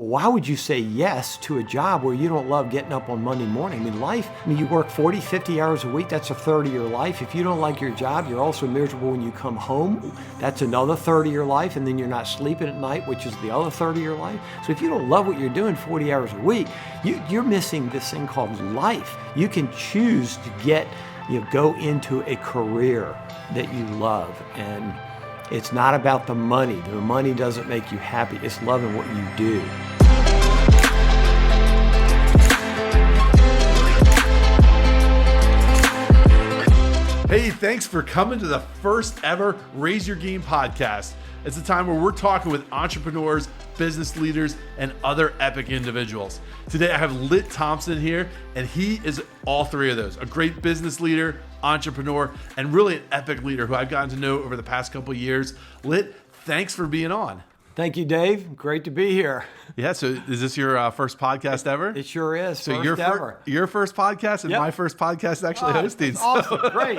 Why would you say yes to a job where you don't love getting up on Monday morning? You work 40, 50 hours a week, that's a third of your life. If you don't like your job, you're also miserable when you come home. That's another third of your life, and then you're not sleeping at night, which is the other third of your life. So if you don't love what you're doing 40 hours a week, you're missing this thing called life. You can choose to go into a career that you love, and it's not about the money. The money doesn't make you happy. It's loving what you do. Hey, thanks for coming to the first ever Raise Your Game podcast. It's a time where we're talking with entrepreneurs, business leaders, and other epic individuals. Today I have Litt Thompson here, and he is all three of those. A great business leader, entrepreneur, and really an epic leader who I've gotten to know over the past couple of years. Litt, thanks for being on. Thank you, Dave. Great to be here. Yeah, so is this your first podcast ever? It sure is. So ever. Your first podcast and my first podcast actually hosting. That's awesome. Great.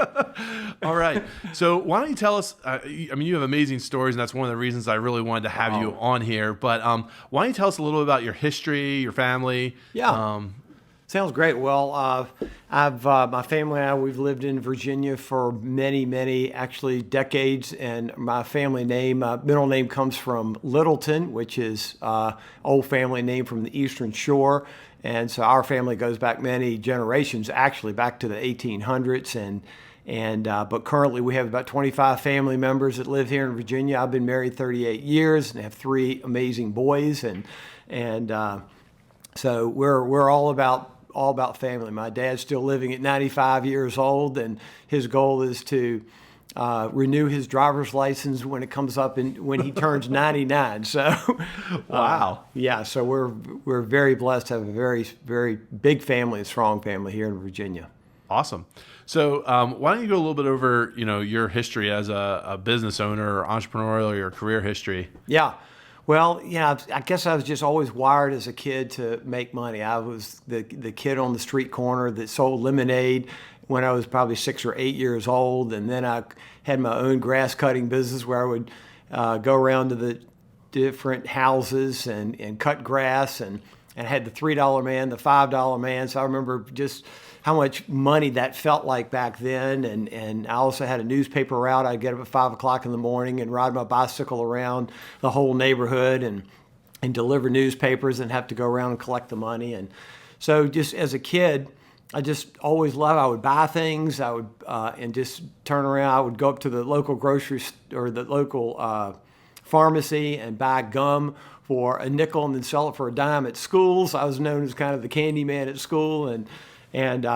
All right. So why don't you tell us, you have amazing stories, and that's one of the reasons I really wanted to have you on here. But why don't you tell us a little bit about your history, your family? Yeah. Sounds great. Well, my family and I, we've lived in Virginia for many, actually decades, and my family name, middle name comes from Littleton, which is old family name from the Eastern Shore, and so our family goes back many generations, actually back to the 1800s, but currently we have about 25 family members that live here in Virginia. I've been married 38 years and have three amazing boys, and so we're all about family. My dad's still living at 95 years old, and his goal is to renew his driver's license when it comes up when he turns 99. So, wow. So we're very blessed to have a very, very big family, a strong family here in Virginia. Awesome. So why don't you go a little bit over, your history as a business owner or entrepreneurial, your career history? Yeah. Well, I guess I was just always wired as a kid to make money. I was the kid on the street corner that sold lemonade when I was probably 6 or 8 years old. And then I had my own grass cutting business where I would go around to the different houses and cut grass and had the $3 man, the $5 man. So I remember just how much money that felt like back then. And I also had a newspaper route. I'd get up at 5 o'clock in the morning and ride my bicycle around the whole neighborhood and deliver newspapers and have to go around and collect the money. And so just as a kid, I just always loved, I would buy things, I would, and just turn around. I would go up to the local grocery or the local pharmacy and buy gum for a nickel and then sell it for a dime at schools. I was known as kind of the candy man at school. And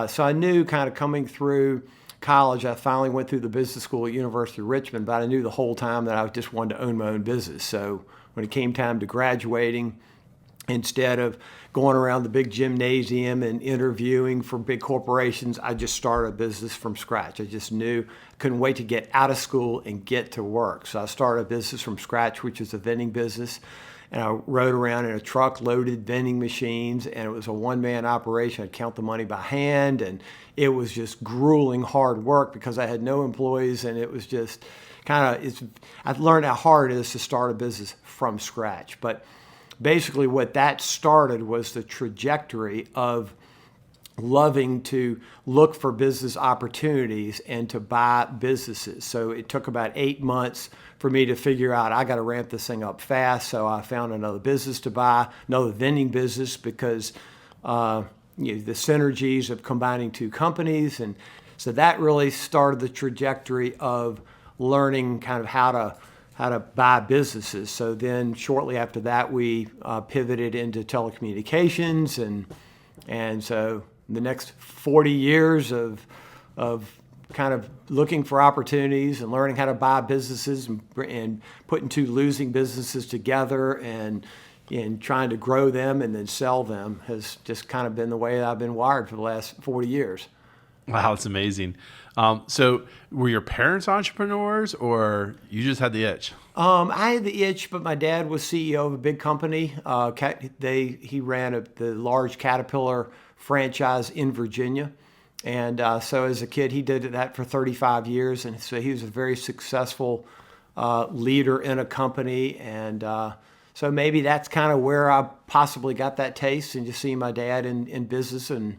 so I knew kind of coming through college, I finally went through the business school at University of Richmond, but I knew the whole time that I just wanted to own my own business. So when it came time to graduating, instead of going around the big gymnasium and interviewing for big corporations, I just started a business from scratch. I just knew I couldn't wait to get out of school and get to work. So I started a business from scratch, which is a vending business. And I rode around in a truck loaded vending machines, and it was a one-man operation. I'd count the money by hand, and it was just grueling hard work because I had no employees, and it was just I've learned how hard it is to start a business from scratch. But basically what that started was the trajectory of loving to look for business opportunities and to buy businesses. So it took about 8 months for me to figure out I got to ramp this thing up fast. So I found another business to buy, another vending business, because the synergies of combining two companies. And so that really started the trajectory of learning kind of how to buy businesses. So then shortly after that, we pivoted into telecommunications, and so the next 40 years of kind of looking for opportunities and learning how to buy businesses and putting two losing businesses together and trying to grow them and then sell them has just kind of been the way I've been wired for the last 40 years. Wow, that's amazing. So were your parents entrepreneurs, or you just had the itch? I had the itch, but my dad was CEO of a big company. He ran the large Caterpillar franchise in Virginia. And so as a kid, he did that for 35 years. And so he was a very successful leader in a company. And so maybe that's kind of where I possibly got that taste, and just seeing my dad in business. And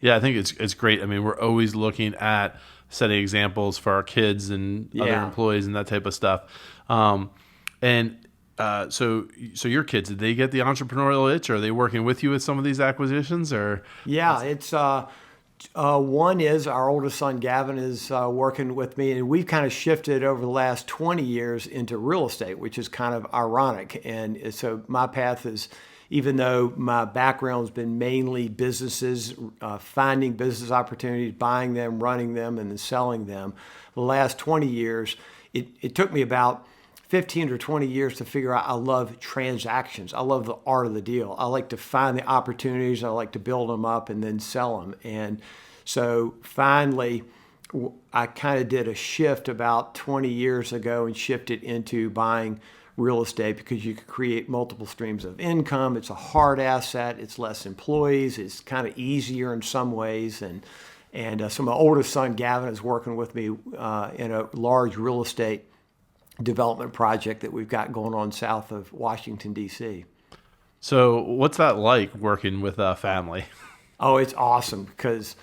Yeah, I think it's great. I mean, we're always looking at setting examples for our kids and other Yeah. employees and that type of stuff. So your kids, did they get the entrepreneurial itch? Or are they working with you with some of these acquisitions? Or yeah, it's one is our oldest son Gavin is working with me, and we've kind of shifted over the last 20 years into real estate, which is kind of ironic. And so my path is, even though my background has been mainly businesses, finding business opportunities, buying them, running them, and then selling them, the last 20 years, it took me about 15 or 20 years to figure out I love transactions. I love the art of the deal. I like to find the opportunities. I like to build them up and then sell them. And so finally, I kind of did a shift about 20 years ago and shifted into buying real estate, because you can create multiple streams of income. It's a hard asset. It's less employees. It's kind of easier in some ways. And so my oldest son, Gavin, is working with me in a large real estate development project that we've got going on south of Washington, D.C. so what's that like working with a family? Oh, it's awesome, because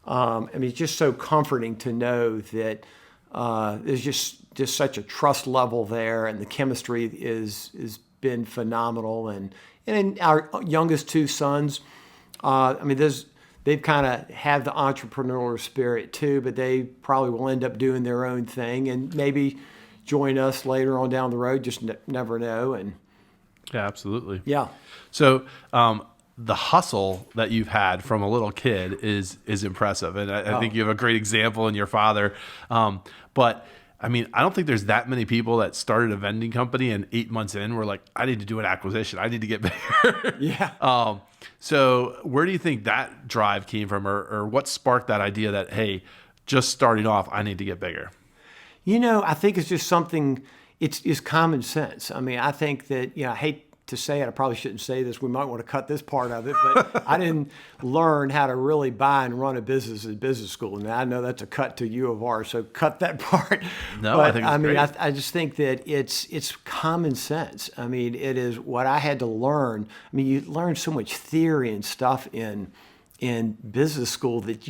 it's just so comforting to know that there's just such a trust level there, and the chemistry is been phenomenal. And our youngest two sons, they've kind of have the entrepreneurial spirit too, but they probably will end up doing their own thing and maybe join us later on down the road. Just never know. And Yeah, absolutely. yeah. So the hustle that you've had from a little kid is impressive. And I think you have a great example in your father. But I mean, I don't think there's that many people that started a vending company and 8 months in were like, I need to do an acquisition. I need to get bigger. Yeah. So where do you think that drive came from, or what sparked that idea that, hey, just starting off, I need to get bigger? I think it's just something, it's common sense. I mean, I think that, I hate to say it, I probably shouldn't say this. We might want to cut this part of it, but I didn't learn how to really buy and run a business in business school. Now I know that's a cut to U of R, so cut that part. No, but, I think it's great. I just think that it's common sense. I mean, it is what I had to learn. I mean, you learn so much theory and stuff in business school that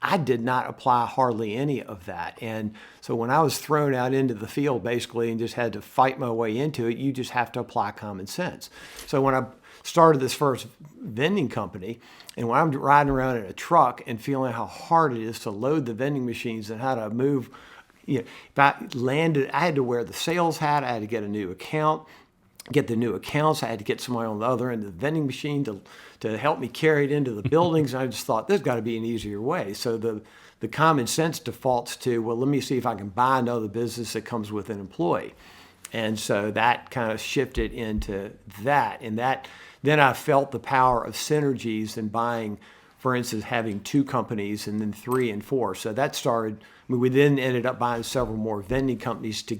I did not apply hardly any of that. And so when I was thrown out into the field basically and just had to fight my way into it, you just have to apply common sense. So when I started this first vending company, and when I'm riding around in a truck and feeling how hard it is to load the vending machines and how to move, if I landed, I had to wear the sales hat, I had to get a new account, get the new accounts. I had to get somebody on the other end of the vending machine to help me carry it into the buildings. And I just thought, there's got to be an easier way. So the common sense defaults to, well, let me see if I can buy another business that comes with an employee. And so that kind of shifted into that. And then I felt the power of synergies in buying, for instance, having 2 companies and then 3 and 4. So that started, we then ended up buying several more vending companies to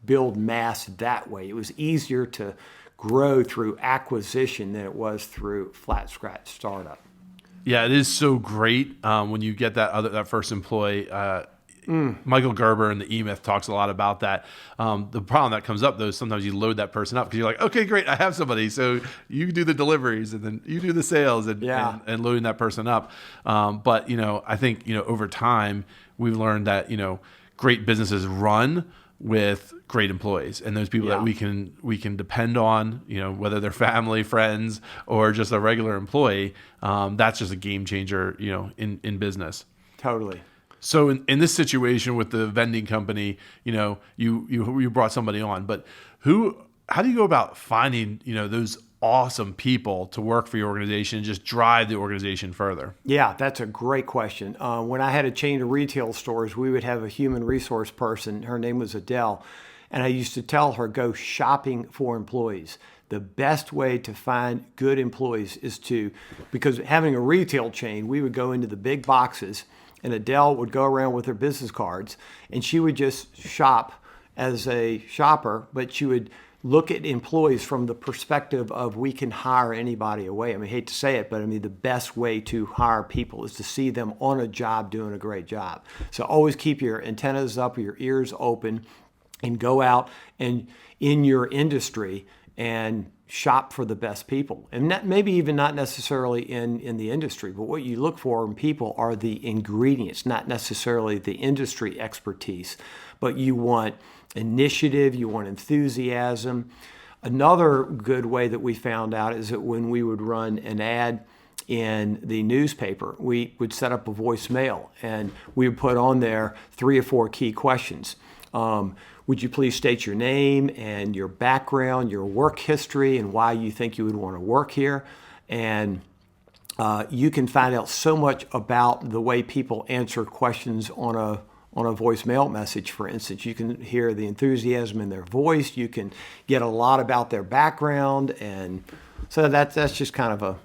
build mass that way. It was easier to grow through acquisition than it was through flat scratch startup. Yeah, it is so great when you get that first employee. Michael Gerber in the E-Myth talks a lot about that. The problem that comes up though is sometimes you load that person up because you're like, okay, great, I have somebody, so you do the deliveries and then you do the sales and loading that person up. But I think over time we've learned that great businesses run with great employees and those people that we can depend on, whether they're family, friends, or just a regular employee. That's just a game changer, in business. Totally. So in this situation with the vending company, you brought somebody on, but how do you go about finding, those awesome people to work for your organization and just drive the organization further? Yeah, that's a great question. When I had a chain of retail stores, we would have a human resource person. Her name was Adele. And I used to tell her, go shopping for employees. The best way to find good employees is because having a retail chain, we would go into the big boxes and Adele would go around with her business cards and she would just shop as a shopper, but she would look at employees from the perspective of we can hire anybody away. I hate to say it, but the best way to hire people is to see them on a job doing a great job. So always keep your antennas up, your ears open, and go out and in your industry and shop for the best people. And that, maybe even not necessarily in the industry, but what you look for in people are the ingredients, not necessarily the industry expertise, but you want initiative, you want enthusiasm. Another good way that we found out is that when we would run an ad in the newspaper, we would set up a voicemail and we would put on there 3 or 4 key questions. Would you please state your name and your background, your work history, and why you think you would want to work here? And you can find out so much about the way people answer questions on a voicemail message, for instance. You can hear the enthusiasm in their voice. You can get a lot about their background, and so that's just kind of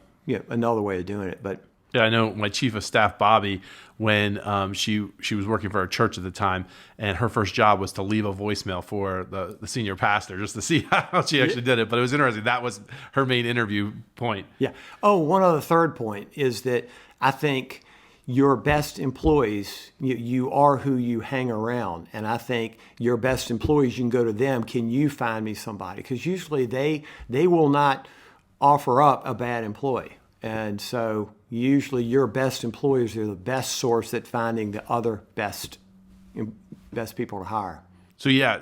another way of doing it. But yeah, I know my chief of staff, Bobby, when she was working for a church at the time, and her first job was to leave a voicemail for the senior pastor just to see how she actually did it. But it was interesting. That was her main interview point. Yeah. Oh, one other third point is that I think your best employees, you are who you hang around. And I think your best employees, you can go to them, can you find me somebody? Because usually they will not offer up a bad employee. And so usually your best employees are the best source at finding the other best people to hire.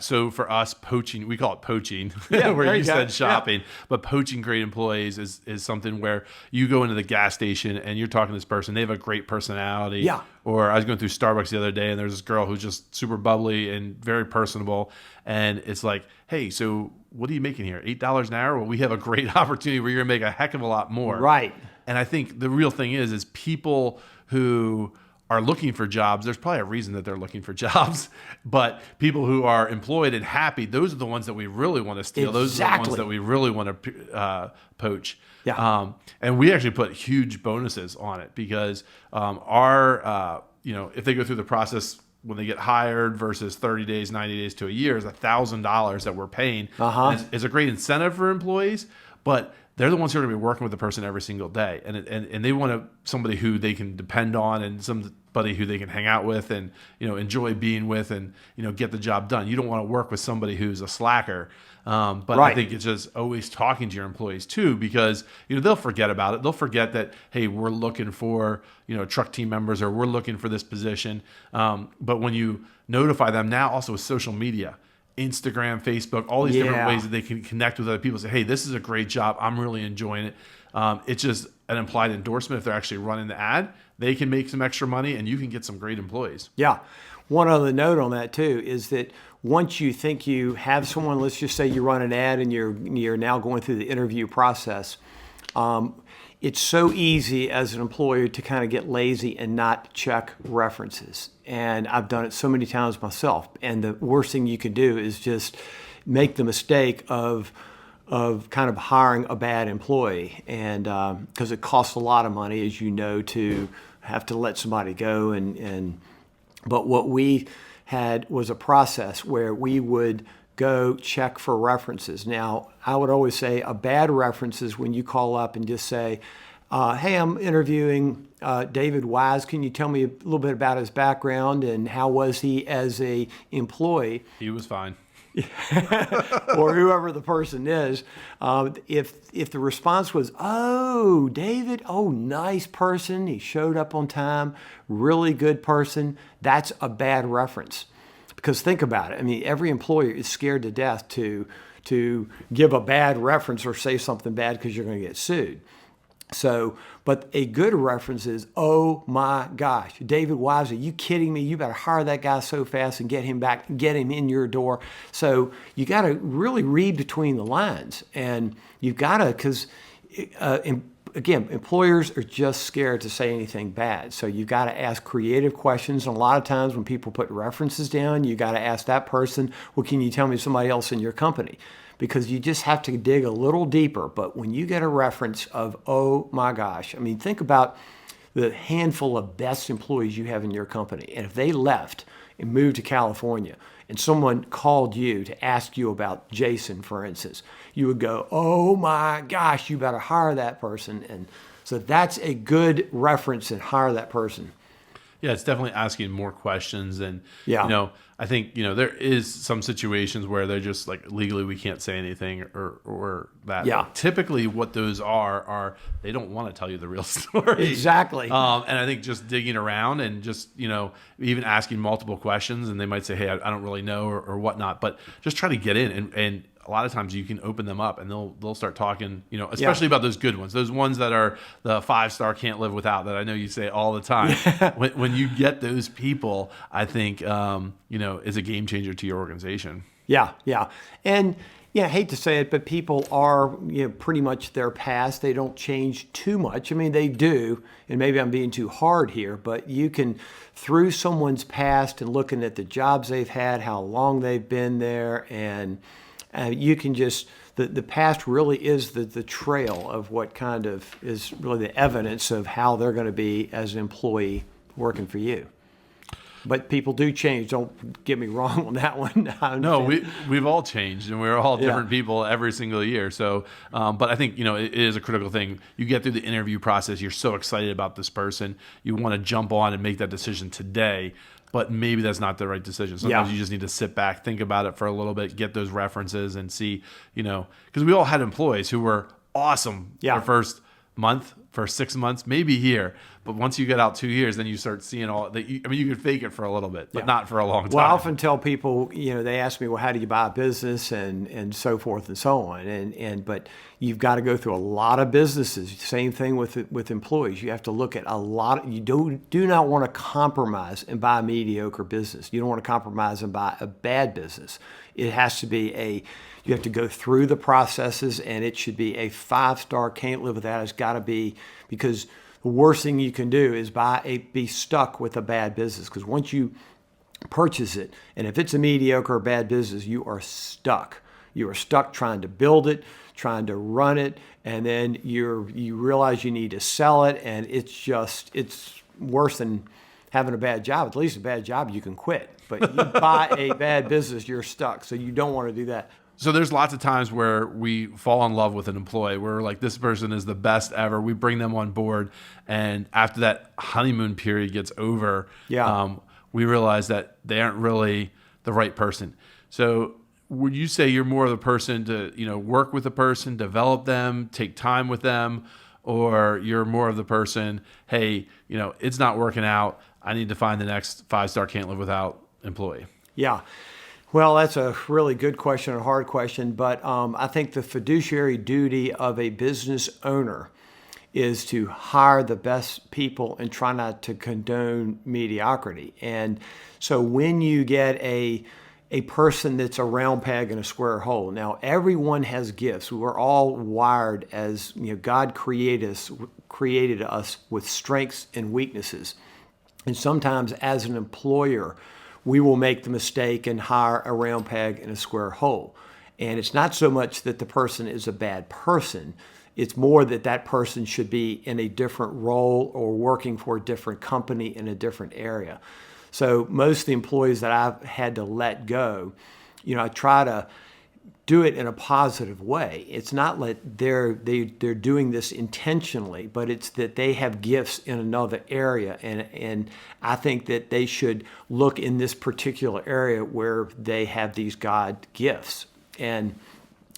So for us, poaching, we call it poaching, Yeah, where you said go. shopping, Yeah. but poaching great employees is something where you go into the gas station and you're talking to this person, they have a great personality. Yeah. Or I was going through Starbucks the other day and there's this girl who's just super bubbly and very personable. And it's like, hey, so what are you making here? $8 an hour? Well, we have a great opportunity where you're going to make a heck of a lot more. Right. And I think the real thing is people who are looking for jobs, there's probably a reason that they're looking for jobs, but people who are employed and happy, those are the ones that we really want to steal. Those are the ones that we really want to poach. Yeah. And we actually put huge bonuses on it because if they go through the process when they get hired versus 30 days, 90 days to a year is $1,000 that we're paying. It's a great incentive for employees, but they're the ones who are going to be working with the person every single day. And they want somebody who they can depend on and somebody who they can hang out with and, enjoy being with and, get the job done. You don't want to work with somebody who's a slacker. But Right. I think it's just always talking to your employees too, because, they'll forget about it. They'll forget that, hey, we're looking for, truck team members or we're looking for this position. But when you notify them now also with social media, Instagram, Facebook, all these different ways that they can connect with other people. Say, hey, this is a great job. I'm really enjoying it. It's just an implied endorsement. If they're actually running the ad, they can make some extra money and you can get some great employees. Yeah. One other note on that too is that once you think you have someone, let's just say you run an ad and you're now going through the interview process, it's so easy as an employer to kind of get lazy and not check references. And I've done it so many times myself. And the worst thing you can do is just make the mistake of kind of hiring a bad employee. And because it costs a lot of money, as you know, to have to let somebody go. But what we had was a process where we would go check for references. Now, I would always say a bad reference is when you call up and just say, hey, I'm interviewing David Wise. Can you tell me a little bit about his background and how was he as a employee? He was fine. Or whoever the person is. If the response was, oh, David, oh, nice person. He showed up on time. Really good person. That's a bad reference. Because think about it. I mean, every employer is scared to death to give a bad reference or say something bad because you're going to get sued. So, but a good reference is, oh my gosh, David Wise, are you kidding me? You better hire that guy so fast and get him back, get him in your door. So you got to really read between the lines, and you've got to, because again, employers are just scared to say anything bad. So you've got to ask creative questions. And a lot of times when people put references down, you got to ask that person, well, can you tell me somebody else in your company? Because you just have to dig a little deeper. But when you get a reference of, oh my gosh, I mean, think about the handful of best employees you have in your company. And if they left and moved to California and someone called you to ask you about Jason, for instance, you would go, oh my gosh, you better hire that person. And so that's a good reference and hire that person. Yeah, it's definitely asking more questions. And, Yeah. I think, there is some situations where they're just like legally we can't say anything or that. Yeah. But typically what those are they don't want to tell you the real story. Exactly. And I think just digging around and just, even asking multiple questions, and they might say, hey, I don't really know or whatnot, but just try to get in and a lot of times you can open them up and they'll start talking, especially about those good ones, those ones that are the 5-star can't live without that I know you say all the time. When you get those people, I think, is a game changer to your organization. Yeah. And I hate to say it, but people are, pretty much their past. They don't change too much. I mean, they do, and maybe I'm being too hard here, but you can, through someone's past and looking at the jobs they've had, how long they've been there, and you can just, the past really is the trail of what kind of is really the evidence of how they're going to be as an employee working for you. But people do change. Don't get me wrong on that one. No, we've all changed, and we're all different people every single year. So, but I think, it is a critical thing. You get through the interview process. You're so excited about this person. You want to jump on and make that decision today. But maybe that's not the right decision. Sometimes you just need to sit back, think about it for a little bit, get those references, and see, because we all had employees who were awesome their first month, for 6 months, maybe here. But once you get out 2 years, then you start seeing all that. You can fake it for a little bit, but not for a long time. Well, I often tell people, they ask me, well, how do you buy a business and so forth and so on. But you've got to go through a lot of businesses. Same thing with employees. You have to look at a lot. You do not want to compromise and buy a mediocre business. You don't want to compromise and buy a bad business. It has to be you have to go through the processes, and it should be a 5-star, can't live without. It's got to be, because the worst thing you can do is be stuck with a bad business. Because once you purchase it, and if it's a mediocre or bad business, you are stuck. You are stuck trying to build it, trying to run it, and then you realize you need to sell it, and it's worse than having a bad job. At least a bad job you can quit. But you buy a bad business, you're stuck. So you don't want to do that. So there's lots of times where we fall in love with an employee. We're like, this person is the best ever. We bring them on board. And after that honeymoon period gets over, we realize that they aren't really the right person. So would you say you're more of the person to, work with the person, develop them, take time with them, or you're more of the person, hey, it's not working out. I need to find the next 5-star can't live without employee? Yeah. Well, that's a really good question, a hard question, but I think the fiduciary duty of a business owner is to hire the best people and try not to condone mediocrity. And so when you get a person that's a round peg in a square hole, now everyone has gifts. We're all wired as, God created us with strengths and weaknesses. And sometimes as an employer, we will make the mistake and hire a round peg in a square hole. And it's not so much that the person is a bad person. It's more that person should be in a different role or working for a different company in a different area. So most of the employees that I've had to let go, I try to do it in a positive way. It's not like they're doing this intentionally, but it's that they have gifts in another area, and I think that they should look in this particular area where they have these God gifts. And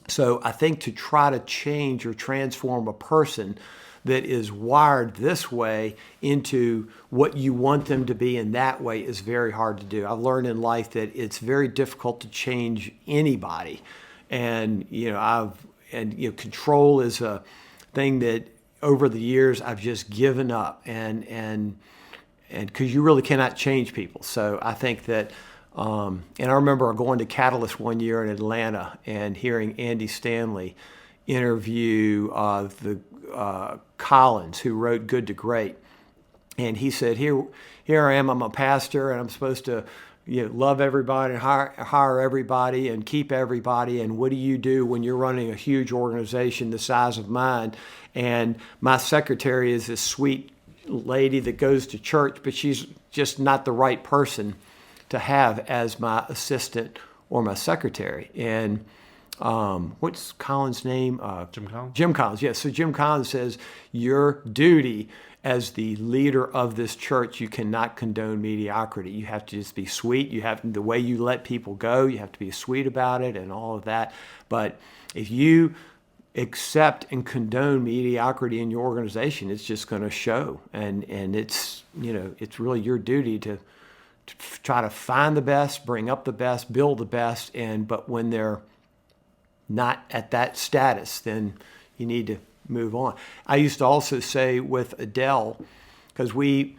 so I think to try to change or transform a person that is wired this way into what you want them to be in that way is very hard to do. I've learned in life that it's very difficult to change anybody. And control is a thing that over the years I've just given up, and because you really cannot change people. So I think that, and I remember going to Catalyst one year in Atlanta and hearing Andy Stanley interview the Collins, who wrote Good to Great, and he said, "Here I am. I'm a pastor, and I'm supposed to." Love everybody and hire everybody and keep everybody. And what do you do when you're running a huge organization the size of mine? And my secretary is this sweet lady that goes to church, but she's just not the right person to have as my assistant or my secretary. And what's Collins' name? Jim Collins? Jim Collins, yes. So Jim Collins says, your duty as the leader of this church, you cannot condone mediocrity. You have to just be sweet. You have the way you let people go, you have to be sweet about it and all of that. But if you accept and condone mediocrity in your organization, it's just going to show. And it's, it's really your duty to try to find the best, bring up the best, build the best. But when they're not at that status, then you need to move on. I used to also say with Adele, because we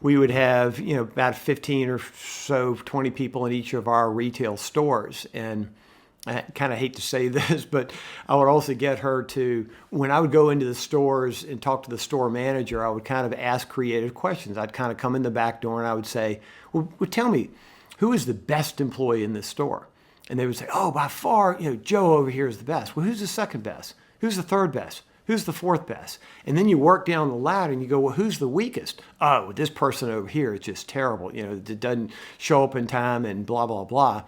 would have, about 15 or so, 20 people in each of our retail stores. And I kind of hate to say this, but I would also get her to, when I would go into the stores and talk to the store manager, I would kind of ask creative questions. I'd kind of come in the back door and I would say, well tell me, who is the best employee in this store? And they would say, oh, by far, Joe over here is the best. Well, who's the second best? Who's the third best? Who's the fourth best? And then you work down the ladder and you go, well, who's the weakest? Oh, this person over here is just terrible. It doesn't show up in time and blah, blah, blah.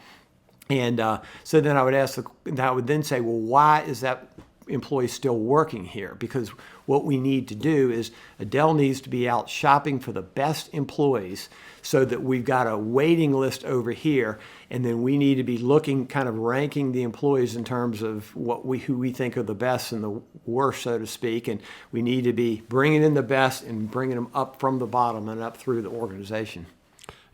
And so then I would then say, well, why is that employee still working here? Because what we need to do is Adele needs to be out shopping for the best employees so that we've got a waiting list over here. And then we need to be looking, kind of ranking the employees in terms of who we think are the best and the worst, so to speak. And we need to be bringing in the best and bringing them up from the bottom and up through the organization.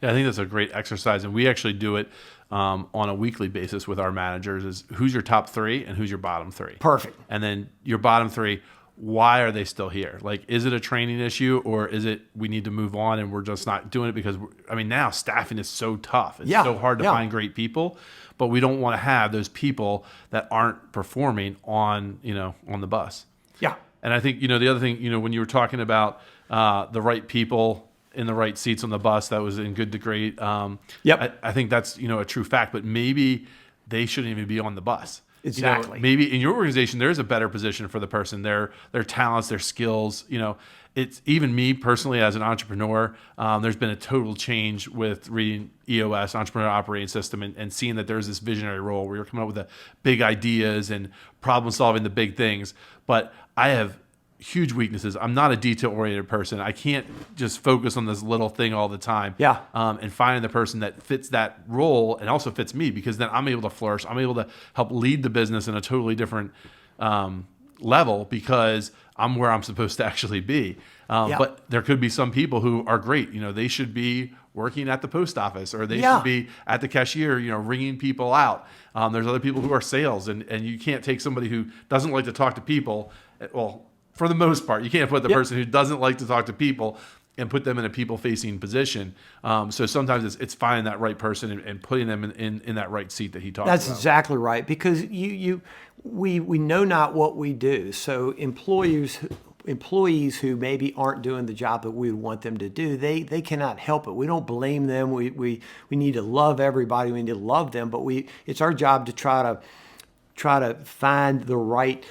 Yeah, I think that's a great exercise. And we actually do it on a weekly basis with our managers is who's your top three and who's your bottom three. Perfect. And then your bottom three, why are they still here? Like, is it a training issue or is it we need to move on and we're just not doing it because, now staffing is so tough. It's so hard to find great people, but we don't want to have those people that aren't performing on the bus. Yeah. And I think, the other thing, when you were talking about the right people in the right seats on the bus, that was in good to great. Yep. I think that's, a true fact, but maybe they shouldn't even be on the bus. Exactly. Maybe in your organization, there's a better position for the person, their talents, their skills. It's even me personally as an entrepreneur, there's been a total change with reading EOS, Entrepreneur Operating System, and seeing that there's this visionary role where you're coming up with the big ideas and problem solving the big things. But I have huge weaknesses. I'm not a detail-oriented person. I can't just focus on this little thing all the time. Yeah. And finding the person that fits that role and also fits me, because then I'm able to flourish. I'm able to help lead the business in a totally different level because I'm where I'm supposed to actually be. But there could be some people who are great. They should be working at the post office or they should be at the cashier, ringing people out. There's other people who are sales, and you can't take somebody who doesn't like to talk to people. Well, for the most part, you can't put the person who doesn't like to talk to people and put them in a people-facing position. So sometimes it's finding that right person and putting them in that right seat that he talked about. That's exactly right, because we know not what we do. So employees who maybe aren't doing the job that we want them to do, they cannot help it. We don't blame them. We need to love everybody. We need to love them, but it's our job to try to find the right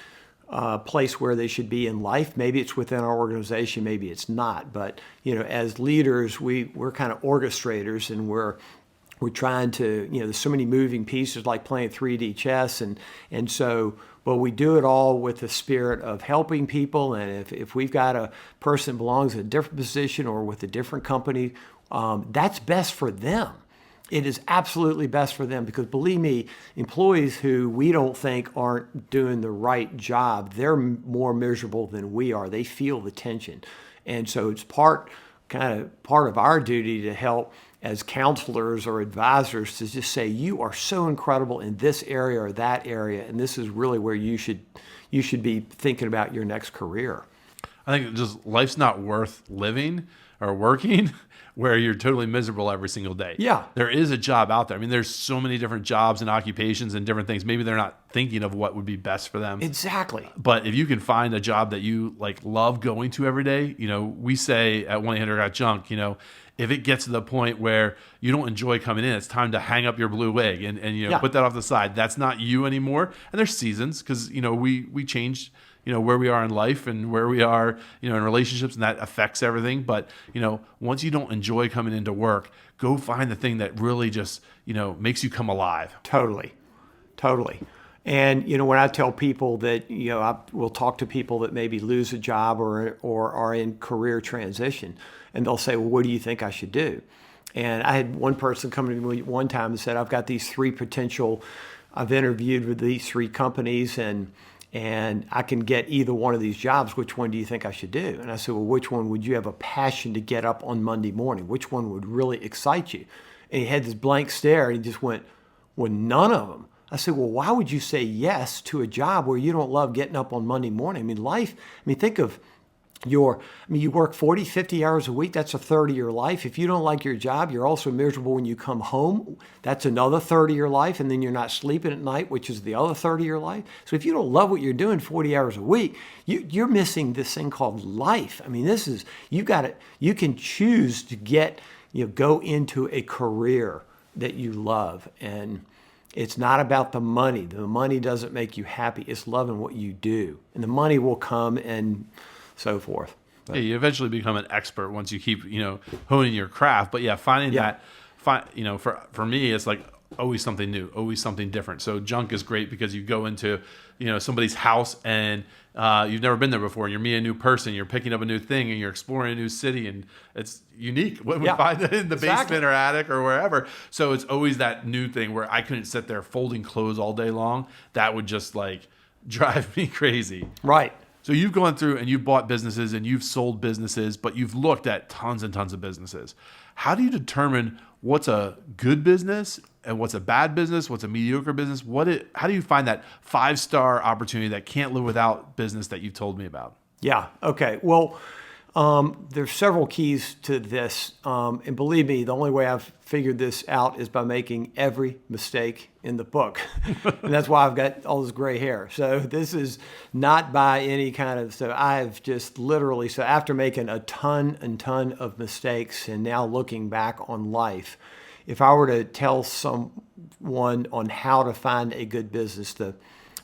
place where they should be in life. Maybe it's within our organization, maybe it's not. But as leaders, we're kind of orchestrators, and we're trying to, there's so many moving pieces, like playing 3D chess, and so, but we do it all with the spirit of helping people. And if we've got a person belongs in a different position or with a different company, that's best for them. It is absolutely best for them, because believe me, employees who we don't think aren't doing the right job, they're more miserable than we are. They feel the tension. And so it's part of our duty to help as counselors or advisors to just say, you are so incredible in this area or that area, and this is really where you should be thinking about your next career. I think just life's not worth living or working where you're totally miserable every single day. Yeah. There is a job out there. There's so many different jobs and occupations and different things. Maybe they're not thinking of what would be best for them. Exactly. But if you can find a job that you love going to every day, we say at 1-800-GOT-JUNK, if it gets to the point where you don't enjoy coming in, it's time to hang up your blue wig and put that off the side. That's not you anymore. And there's seasons, because we changed where we are in life and where we are in relationships, and that affects everything. But once you don't enjoy coming into work, go find the thing that really just makes you come alive. Totally. And, when I tell people that, I will talk to people that maybe lose a job or are in career transition, and they'll say, well, what do you think I should do? And I had one person come to me one time and said, I've got these I've interviewed with these 3 companies and I can get either one of these jobs. Which one do you think I should do? And I said, well, which one would you have a passion to get up on Monday morning? Which one would really excite you? And he had this blank stare and he just went, well, none of them. I said, well, why would you say yes to a job where you don't love getting up on Monday morning? Think of you work 40, 50 hours a week. That's a third of your life. If you don't like your job, you're also miserable when you come home. That's another third of your life. And then you're not sleeping at night, which is the other third of your life. So if you don't love what you're doing 40 hours a week, you're missing this thing called life. You can choose to go into a career that you love. And it's not about the money. The money doesn't make you happy. It's loving what you do. And the money will come and so forth. Yeah, you eventually become an expert once you keep, honing your craft. But finding that, for me, it's like always something new, always something different. So junk is great because you go into, somebody's house and you've never been there before. And you're meeting a new person, you're picking up a new thing, and you're exploring a new city, and it's unique. When we find it in the basement or attic or wherever. So it's always that new thing where I couldn't sit there folding clothes all day long. That would just drive me crazy. Right. So you've gone through and you've bought businesses and you've sold businesses, but you've looked at tons and tons of businesses. How do you determine what's a good business and what's a bad business? What's a mediocre business? How do you find that 5-star opportunity that can't live without business that you've told me about? Yeah. Okay. Well, there's several keys to this. And believe me, the only way I've figured this out is by making every mistake in the book. And that's why I've got all this gray hair. So this is not by any so I've just literally, so after making a ton of mistakes and now looking back on life, if I were to tell someone on how to find a good business, the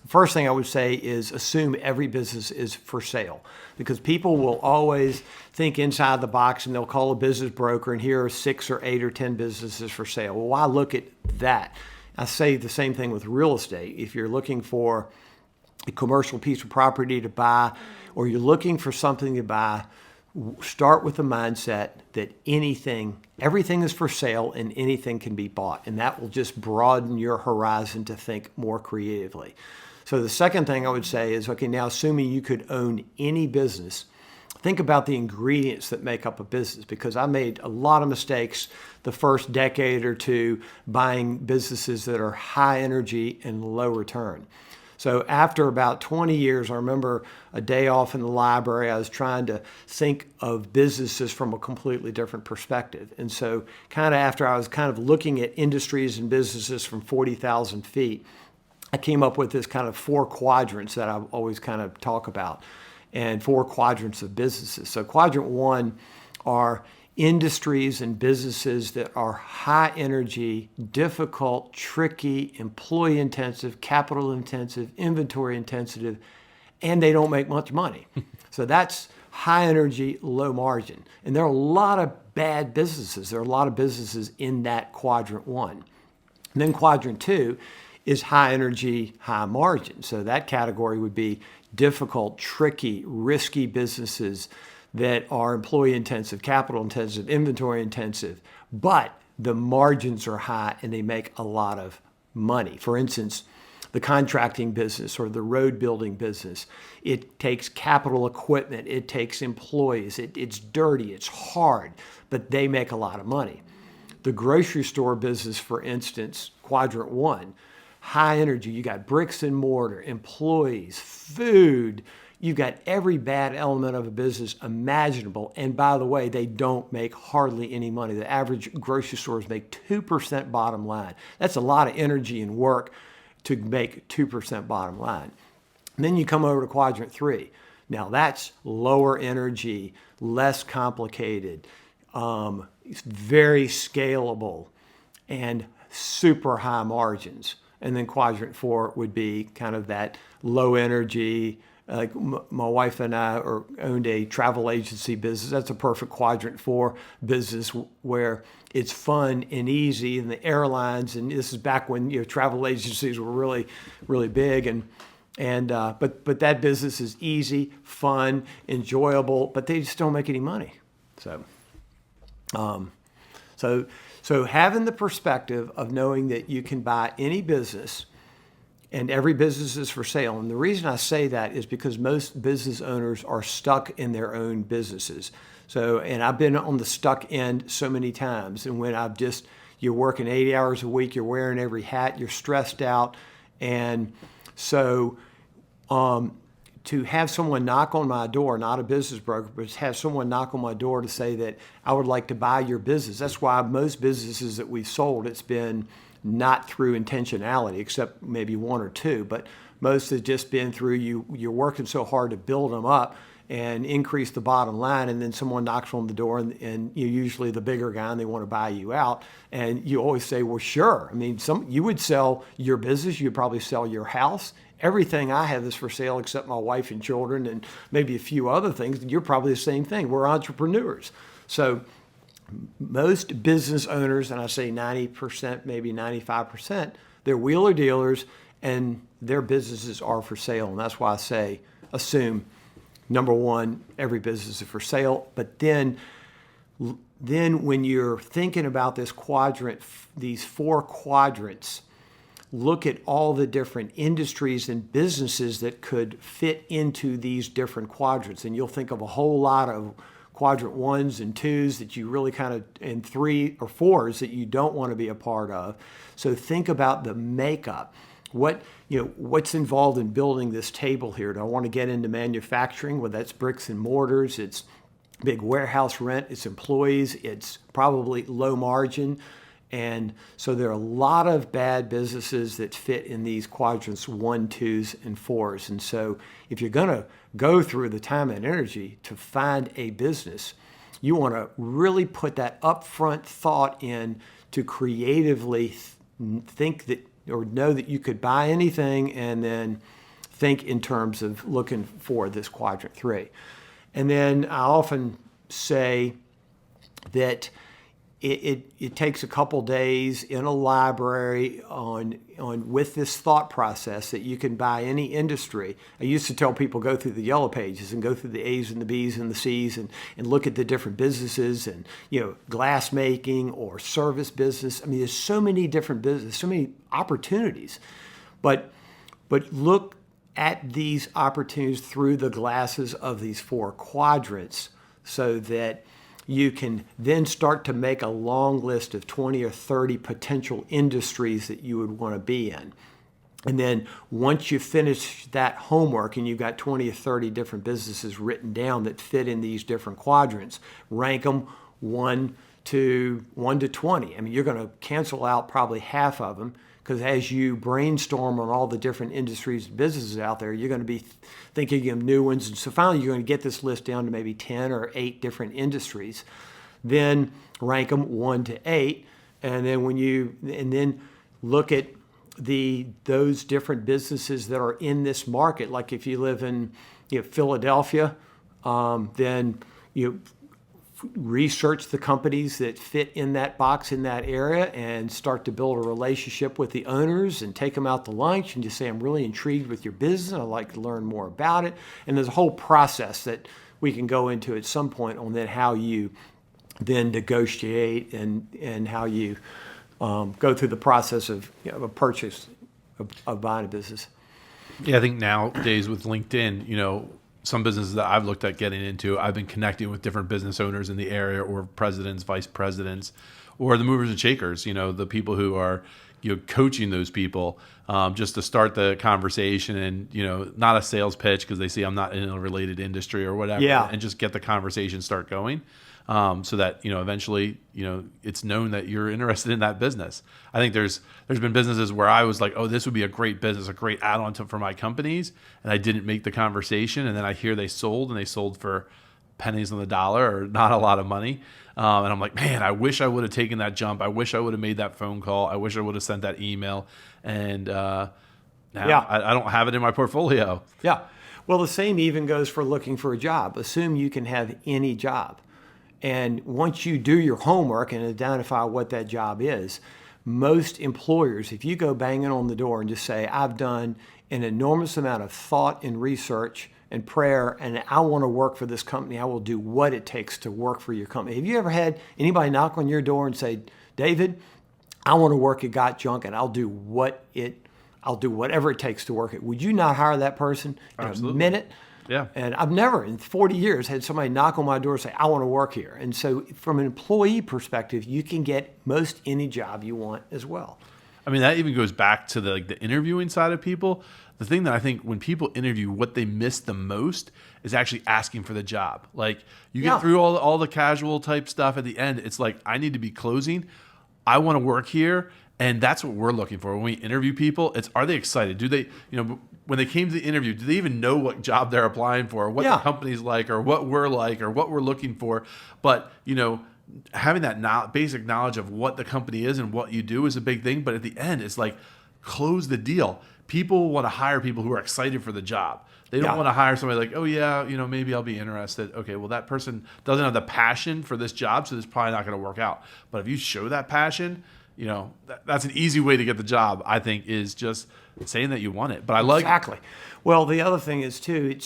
first thing I would say is assume every business is for sale, because people will always think inside the box and they'll call a business broker and here are 6 or 8 or 10 businesses for sale. Well, why look at that? I say the same thing with real estate. If you're looking for a commercial piece of property to buy or you're looking for something to buy, start with the mindset that everything is for sale and anything can be bought. And that will just broaden your horizon to think more creatively. So the second thing I would say is, okay, now assuming you could own any business, think about the ingredients that make up a business, because I made a lot of mistakes the first decade or two buying businesses that are high energy and low return. So after about 20 years, I remember a day off in the library, I was trying to think of businesses from a completely different perspective. And so after I was looking at industries and businesses from 40,000 feet, I came up with this 4 quadrants that I always talk about, and 4 quadrants of businesses. So quadrant 1 are industries and businesses that are high energy, difficult, tricky, employee intensive, capital intensive, inventory intensive, and they don't make much money. So that's high energy, low margin. And there are a lot of bad businesses. There are a lot of businesses in that quadrant 1. And then quadrant 2 is high energy, high margin. So that category would be difficult, tricky, risky businesses that are employee intensive, capital intensive, inventory intensive, but the margins are high and they make a lot of money. For instance, the contracting business or the road building business, it takes capital equipment, it takes employees, it's dirty, it's hard, but they make a lot of money. The grocery store business, for instance, quadrant 1, high energy, you got bricks and mortar, employees, food, you've got every bad element of a business imaginable. And by the way, they don't make hardly any money. The average grocery stores make 2% bottom line. That's a lot of energy and work to make 2% bottom line. And then you come over to quadrant 3. Now that's lower energy, less complicated, very scalable, and super high margins. And then quadrant 4 would be that low energy, Like my wife and I owned a travel agency business. That's a perfect quadrant for business where it's fun and easy. And the airlines, and this is back when travel agencies were really, really big. But that business is easy, fun, enjoyable, but they just don't make any money. So having the perspective of knowing that you can buy any business and every business is for sale. And the reason I say that is because most business owners are stuck in their own businesses. And I've been on the stuck end so many times. And when you're working 80 hours a week, you're wearing every hat, you're stressed out. And so to have someone knock on my door, not a business broker, but have someone knock on my door to say that I would like to buy your business. That's why most businesses that we've sold, it's been not through intentionality, except maybe one or two, but most have just been through you're working so hard to build them up and increase the bottom line, and then someone knocks on the door and you're usually the bigger guy and they want to buy you out. And you always say, well, sure. I mean, you would sell your business, you'd probably sell your house. Everything I have is for sale except my wife and children and maybe a few other things. You're probably the same thing. We're entrepreneurs. So most business owners, and I say 90%, maybe 95%, they're wheeler dealers and their businesses are for sale. And that's why I assume, number one, every business is for sale. But then when you're thinking about this quadrant, these 4 quadrants, look at all the different industries and businesses that could fit into these different quadrants. And you'll think of a whole lot of quadrant 1s and 2s that you really and 3 or 4s that you don't want to be a part of. So think about the makeup. What's involved in building this table here? Do I want to get into manufacturing? Well, that's bricks and mortars. It's big warehouse rent. It's employees. It's probably low margin. And so there are a lot of bad businesses that fit in these quadrants 1, 2s, and 4s. And so if you're going to go through the time and energy to find a business, you want to really put that upfront thought in to creatively think that or know that you could buy anything and then think in terms of looking for this quadrant 3. And then I often say that it takes a couple days in a library with this thought process that you can buy any industry. I used to tell people go through the yellow pages and go through the A's and the B's and the C's and look at the different businesses and glass making or service business. I mean, there's so many different businesses, so many opportunities, but look at these opportunities through the glasses of these 4 quadrants so that you can then start to make a long list of 20 or 30 potential industries that you would want to be in. And then once you finish that homework and you've got 20 or 30 different businesses written down that fit in these different quadrants, rank them 1 to 20. I mean, you're going to cancel out probably half of them because as you brainstorm on all the different industries and businesses out there, you're going to be thinking of new ones. And so finally, you're going to get this list down to maybe 10 or 8 different industries. Then rank them 1 to 8. And then look at those different businesses that are in this market. Like if you live in Philadelphia, then research the companies that fit in that box in that area and start to build a relationship with the owners and take them out to lunch and just say, I'm really intrigued with your business. I'd like to learn more about it. And there's a whole process that we can go into at some point on then how you then negotiate and how you go through the process of a purchase of buying a business. Yeah, I think nowadays with LinkedIn, some businesses that I've looked at getting into, I've been connecting with different business owners in the area or presidents, vice presidents, or the movers and shakers, the people who are, coaching those people just to start the conversation and, not a sales pitch because they see I'm not in a related industry or whatever, and just get the conversation start going. So that, eventually, it's known that you're interested in that business. I think there's been businesses where I was like, oh, this would be a great business, a great add-on for my companies. And I didn't make the conversation. And then I hear they sold for pennies on the dollar or not a lot of money. And I'm like, man, I wish I would have taken that jump. I wish I would have made that phone call. I wish I would have sent that email. And now I don't have it in my portfolio. Yeah. Well, the same even goes for looking for a job. Assume you can have any job. And once you do your homework and identify what that job is, most employers, if you go banging on the door and just say, I've done an enormous amount of thought and research and prayer, and I want to work for this company, I will do what it takes to work for your company. Have you ever had anybody knock on your door and say, David, I want to work at Got Junk and I'll do whatever it takes to work it. Would you not hire that person in Absolutely. a minute? Yeah. And I've never in 40 years had somebody knock on my door and say, I want to work here. And so from an employee perspective, you can get most any job you want as well. I mean, that even goes back to the interviewing side of people. The thing that I think when people interview, what they miss the most is actually asking for the job. Like you get through all the casual type stuff at the end. It's like, I need to be closing. I want to work here. And that's what we're looking for when we interview people. It's, are they excited? Do they, when they came to the interview, do they even know what job they're applying for, or what the company's like, or what we're like, or what we're looking for? But, having that basic knowledge of what the company is and what you do is a big thing. But at the end, it's like, close the deal. People want to hire people who are excited for the job. They don't want to hire somebody like, oh yeah, maybe I'll be interested. Okay, well that person doesn't have the passion for this job, so it's probably not going to work out. But if you show that passion, that's an easy way to get the job, I think, is just saying that you want it. But I like Exactly. Well, the other thing is too,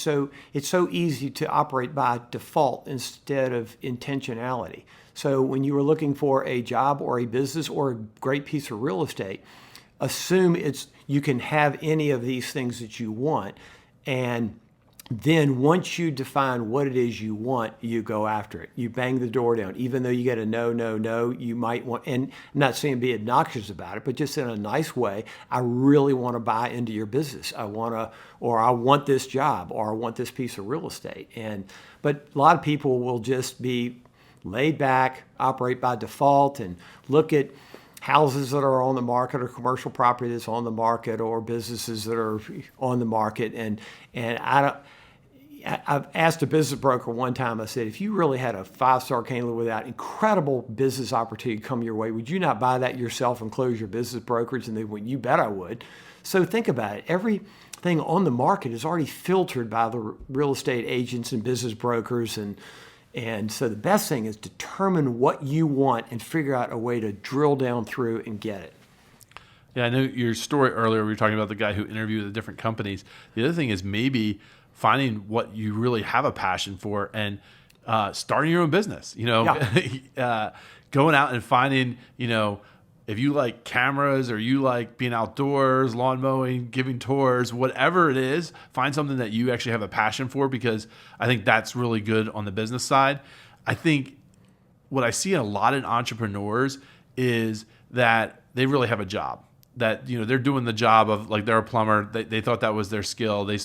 it's so easy to operate by default instead of intentionality. So when you were looking for a job or a business or a great piece of real estate, assume you can have any of these things that you want, and then once you define what it is you want, you go after it. You bang the door down. Even though you get a no, you might want, and I'm not saying be obnoxious about it, but just in a nice way, I really want to buy into your business. I want this job, or I want this piece of real estate. But a lot of people will just be laid back, operate by default, and look at houses that are on the market, or commercial property that's on the market, or businesses that are on the market. I've asked a business broker one time, I said, if you really had a 5-star candidate with that incredible business opportunity come your way, would you not buy that yourself and close your business brokerage? And they went, you bet I would. So think about it. Everything on the market is already filtered by the real estate agents and business brokers. And so the best thing is determine what you want and figure out a way to drill down through and get it. Yeah, I know your story earlier, we were talking about the guy who interviewed the different companies. The other thing is maybe finding what you really have a passion for and starting your own business, going out and finding, if you like cameras or you like being outdoors, lawn mowing, giving tours, whatever it is, find something that you actually have a passion for, because I think that's really good on the business side. I think what I see in a lot of entrepreneurs is that they really have a job. That they're doing the job of, like, they're a plumber. They thought that was their skill. They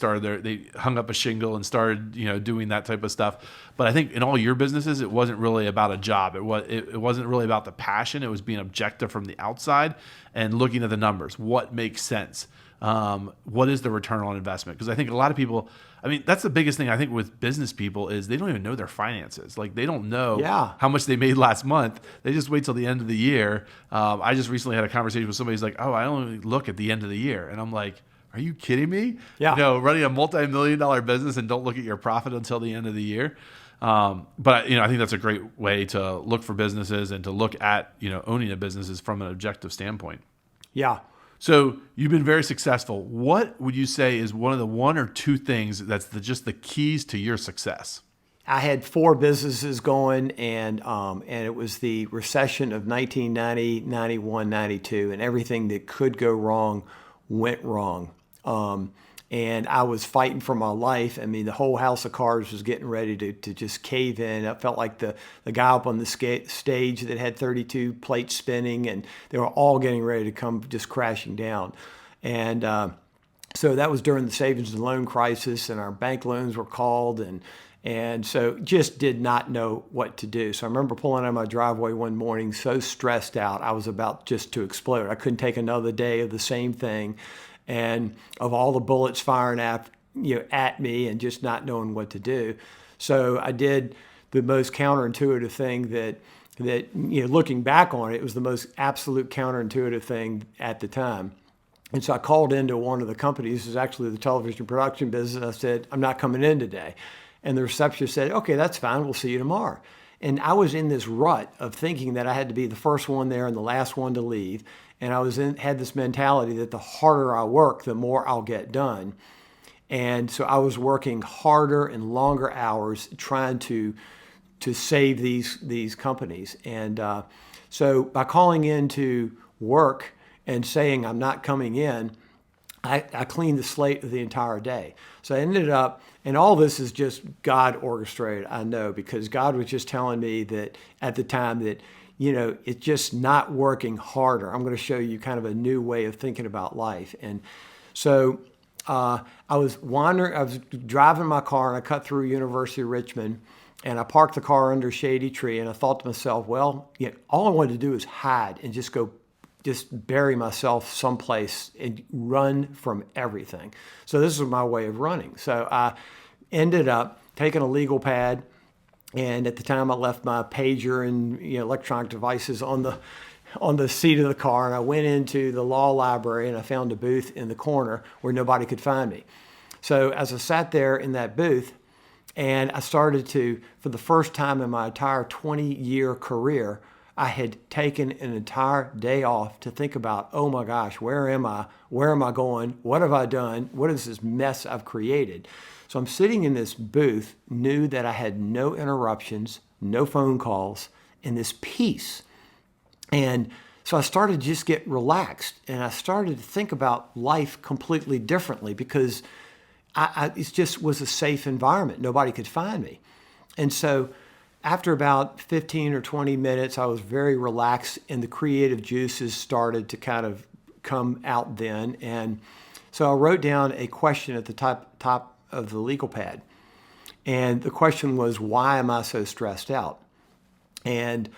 hung up a shingle and started doing that type of stuff. But I think in all your businesses, it wasn't really about a job. It wasn't really about the passion. It was being objective from the outside and looking at the numbers. What makes sense? What is the return on investment? Because I think a lot of people, that's the biggest thing I think with business people is they don't even know their finances. Like, they don't know how much they made last month. They just wait till the end of the year. I just recently had a conversation with somebody who's like, oh, I only look at the end of the year. And I'm like, are you kidding me? Yeah. Running a multi-million-dollar business and don't look at your profit until the end of the year. But I think that's a great way to look for businesses and to look at, owning a business is from an objective standpoint. Yeah. So you've been very successful. What would you say is one or two things that's just the keys to your success? I had 4 businesses going, and it was the recession of 1990, 91, 92, and everything that could go wrong went wrong. And I was fighting for my life. The whole house of cards was getting ready to just cave in. I felt like the guy up on the stage that had 32 plates spinning, and they were all getting ready to come just crashing down. And so that was during the savings and loan crisis, and our bank loans were called, and so just did not know what to do. So I remember pulling out of my driveway one morning so stressed out, I was about just to explode. I couldn't take another day of the same thing. And of all the bullets firing at me and just not knowing what to do. So I did the most counterintuitive thing that looking back on it, it was the most absolute counterintuitive thing at the time. And so I called into one of the companies, this is actually the television production business. I said, I'm not coming in today. And the receptionist said, okay, that's fine. We'll see you tomorrow. And I was in this rut of thinking that I had to be the first one there and the last one to leave. And had this mentality that the harder I work, the more I'll get done. And so I was working harder and longer hours trying to save these companies. And so by calling into work and saying I'm not coming in, I cleaned the slate of the entire day. So I ended up, and all this is just God orchestrated, I know, because God was just telling me that at the time that, it's just not working harder. I'm going to show you kind of a new way of thinking about life. And so I was driving my car and I cut through University of Richmond and I parked the car under a shady tree and I thought to myself, well, all I wanted to do is hide and just bury myself someplace and run from everything. So this was my way of running. So I ended up taking a legal pad, and at the time I left my pager and electronic devices on the seat of the car, and I went into the law library and I found a booth in the corner where nobody could find me. So as I sat there in that booth, and I started to, for the first time in my entire 20-year career, I had taken an entire day off to think about, oh my gosh, where am I? Where am I going? What have I done? What is this mess I've created? So I'm sitting in this booth, knew that I had no interruptions, no phone calls, and this peace. And so I started to just get relaxed, and I started to think about life completely differently because it just was a safe environment. Nobody could find me. And so after about 15 or 20 minutes, I was very relaxed, and the creative juices started to kind of come out then. And so I wrote down a question at the top of the legal pad. And the question was, why am I so stressed out? And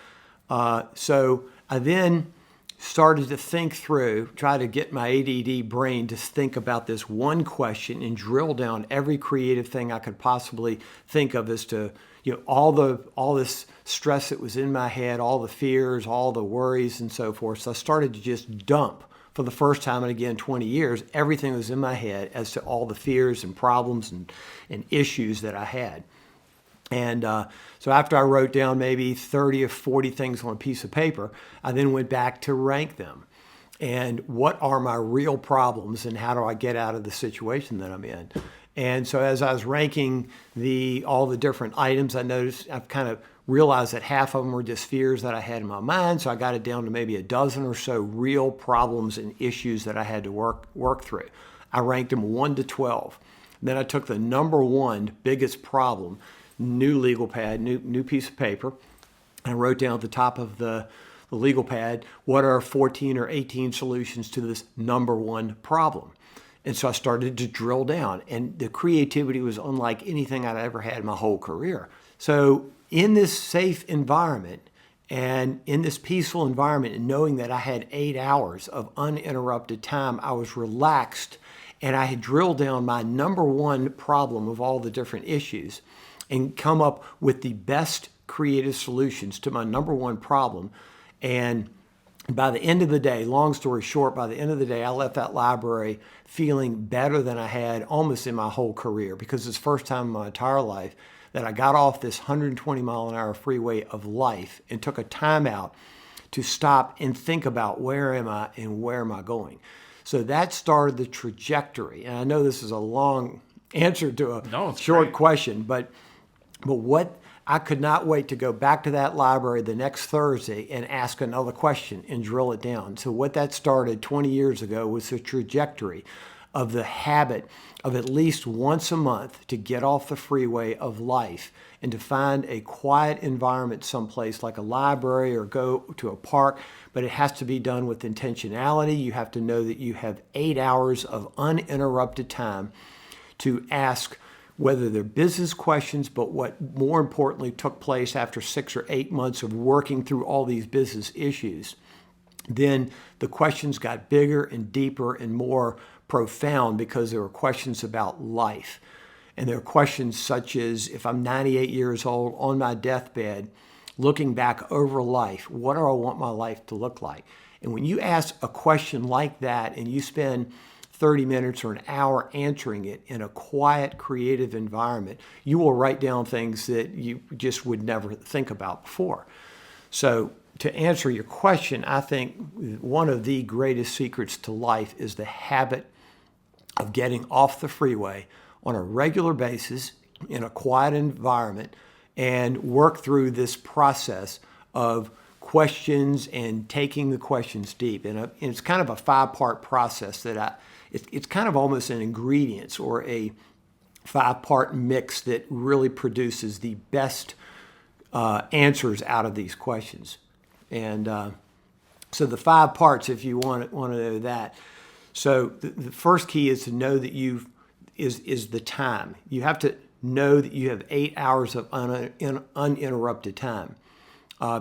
so I then started to think through, try to get my ADD brain to think about this one question and drill down every creative thing I could possibly think of as to, all this stress that was in my head, all the fears, all the worries and so forth. So I started to just dump for the first time in, again, 20 years, everything that was in my head as to all the fears and problems and issues that I had. And so after I wrote down maybe 30 or 40 things on a piece of paper, I then went back to rank them. And what are my real problems and how do I get out of the situation that I'm in? And so as I was ranking all the different items, I've kind of realized that half of them were just fears that I had in my mind. So I got it down to maybe a dozen or so real problems and issues that I had to work through. I ranked them 1 to 12. Then I took the number one biggest problem, new legal pad, new piece of paper, and I wrote down at the top of the legal pad, what are 14 or 18 solutions to this number one problem? And so I started to drill down, and the creativity was unlike anything I'd ever had in my whole career. So in this safe environment and in this peaceful environment, and knowing that I had 8 hours of uninterrupted time, I was relaxed, and I had drilled down my number one problem of all the different issues and come up with the best creative solutions to my number one problem. And by the end of the day, long story short, by the end of the day, I left that library feeling better than I had almost in my whole career, because it's the first time in my entire life that I got off this 120 mile an hour freeway of life and took a time out to stop and think about where am I and where am I going. So that started the trajectory. And I know this is a long answer to a short question, but what I could not wait to go back to that library the next Thursday and ask another question and drill it down. So what that started 20 years ago was the trajectory of the habit of at least once a month to get off the freeway of life and to find a quiet environment someplace like a library or go to a park. But it has to be done with intentionality. You have to know that you have 8 hours of uninterrupted time to ask whether they're business questions, but what more importantly took place after 6 or 8 months of working through all these business issues. Then the questions got bigger and deeper and more profound because there were questions about life. And there are questions such as, if I'm 98 years old on my deathbed, looking back over life, what do I want my life to look like? And when you ask a question like that and you spend 30 minutes or an hour answering it in a quiet, creative environment, you will write down things that you just would never think about before. So to answer your question, I think one of the greatest secrets to life is the habit of getting off the freeway on a regular basis in a quiet environment and work through this process of questions and taking the questions deep. And it's kind of a 5-part process that it's kind of almost an ingredients or a 5-part mix that really produces the best answers out of these questions. And so the 5 parts, if you want to know that. So the first key is to know that is the time. You have to know that you have 8 hours of uninterrupted time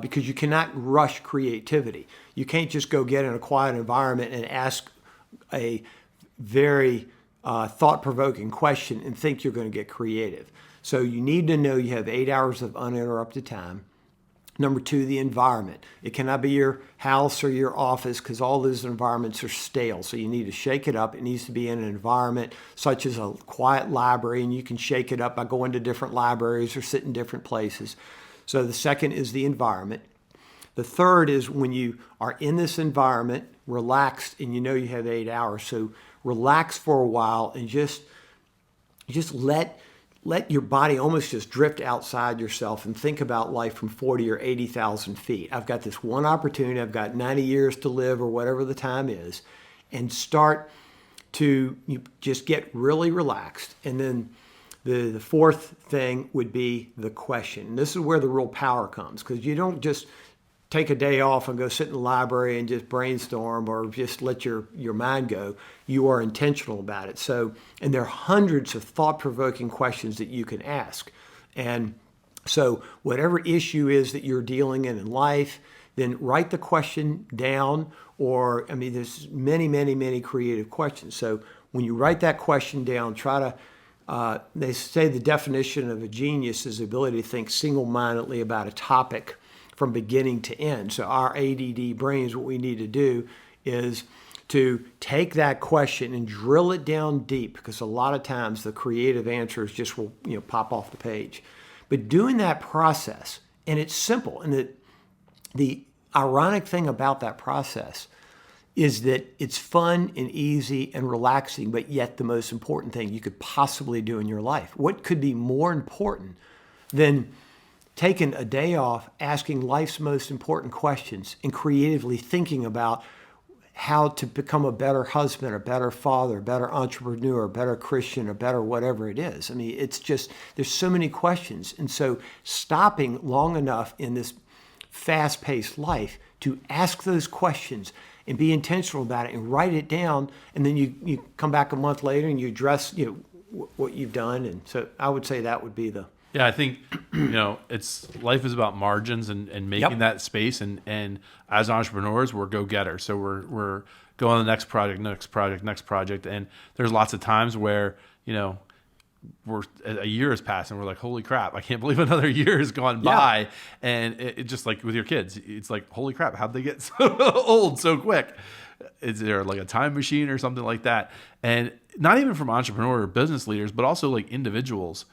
because you cannot rush creativity. You can't just go get in a quiet environment and ask a very thought-provoking question and think you're going to get creative. So you need to know you have 8 hours of uninterrupted time. Number 2, the environment. It cannot be your house or your office because all those environments are stale. So you need to shake it up. It needs to be in an environment such as a quiet library, and you can shake it up by going to different libraries or sit in different places. So the second is the environment. The third is when you are in this environment, relaxed, and you know you have 8 hours. So relax for a while and just let your body almost just drift outside yourself and think about life from 40 or 80,000 feet. I've got this one opportunity. I've got 90 years to live or whatever the time is, and start to just get really relaxed. And then the fourth thing would be the question. And this is where the real power comes, because you don't just take a day off and go sit in the library and just brainstorm or just let your mind go. You are intentional about it. So, and there are hundreds of thought-provoking questions that you can ask. And so whatever issue is that you're dealing in life, then write the question down, or, there's many, many, many creative questions. So when you write that question down, try to, they say the definition of a genius is the ability to think single-mindedly about a topic from beginning to end. So our ADD brains, what we need to do is to take that question and drill it down deep, because a lot of times the creative answers just will pop off the page. But doing that process, and it's simple, and the ironic thing about that process is that it's fun and easy and relaxing, but yet the most important thing you could possibly do in your life. What could be more important than taking a day off, asking life's most important questions, and creatively thinking about how to become a better husband, a better father, a better entrepreneur, a better Christian, a better whatever it is. It's just, there's so many questions. And so stopping long enough in this fast-paced life to ask those questions and be intentional about it and write it down, and then you come back a month later and you address what you've done. And so I would say that would be the... Yeah, I think it's life is about margins and making that space, and as entrepreneurs we're go-getters, so we're going to the next project, and there's lots of times where a year has passed and we're like, holy crap, I can't believe another year has gone by, and it just like with your kids, it's like, holy crap, how'd they get so old so quick? Is there like a time machine or something like that? And not even from entrepreneur or business leaders, but also like individuals.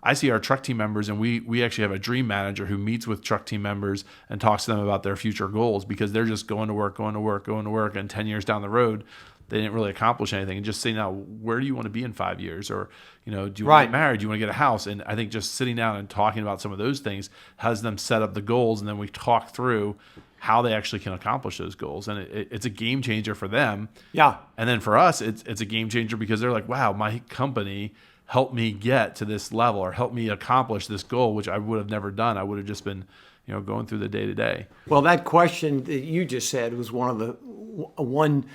I see our truck team members, and we actually have a dream manager who meets with truck team members and talks to them about their future goals, because they're just going to work, and 10 years down the road, they didn't really accomplish anything. And just saying, now, where do you want to be in 5 years? Or, do you want to get married? Do you want to get a house? And I think just sitting down and talking about some of those things has them set up the goals, and then we talk through how they actually can accomplish those goals. And it's a game changer for them. Yeah. And then for us, it's a game changer because they're like, wow, my company help me get to this level, or help me accomplish this goal, which I would have never done. I would have just been, going through the day to day. Well, that question that you just said was one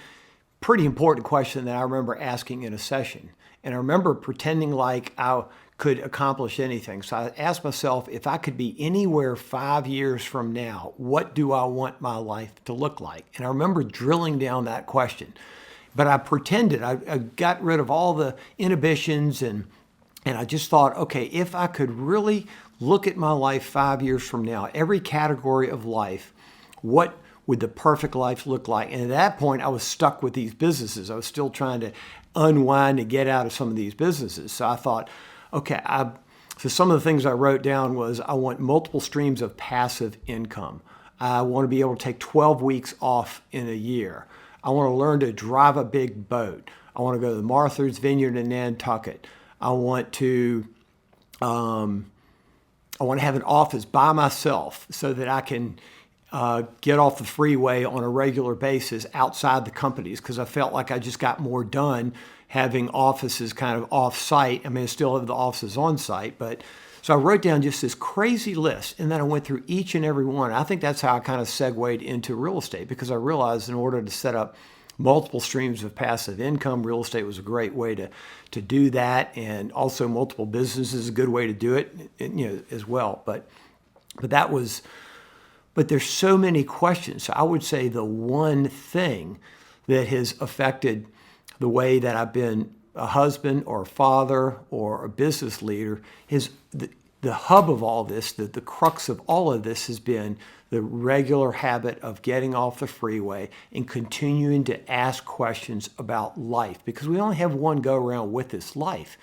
pretty important question that I remember asking in a session. And I remember pretending like I could accomplish anything. So I asked myself, if I could be anywhere 5 years from now, what do I want my life to look like? And I remember drilling down that question. But I pretended, I got rid of all the inhibitions, and I just thought, okay, if I could really look at my life 5 years from now, every category of life, what would the perfect life look like? And at that point, I was stuck with these businesses. I was still trying to unwind and get out of some of these businesses. So I thought, okay, so some of the things I wrote down was I want multiple streams of passive income. I want to be able to take 12 weeks off in a year. I want to learn to drive a big boat. I want to go to the Martha's Vineyard in Nantucket. I want to have an office by myself so that I can get off the freeway on a regular basis outside the companies, because I felt like I just got more done having offices kind of off-site. I mean, I still have the offices on-site, but so I wrote down just this crazy list, and then I went through each and every one. I think that's how I kind of segued into real estate, because I realized in order to set up multiple streams of passive income, real estate was a great way to do that, and also multiple businesses is a good way to do it, as well. But there's so many questions. So I would say the one thing that has affected the way that I've been a husband or a father or a business leader is the hub of all this, the crux of all of this has been the regular habit of getting off the freeway and continuing to ask questions about life, because we only have one go around with this life.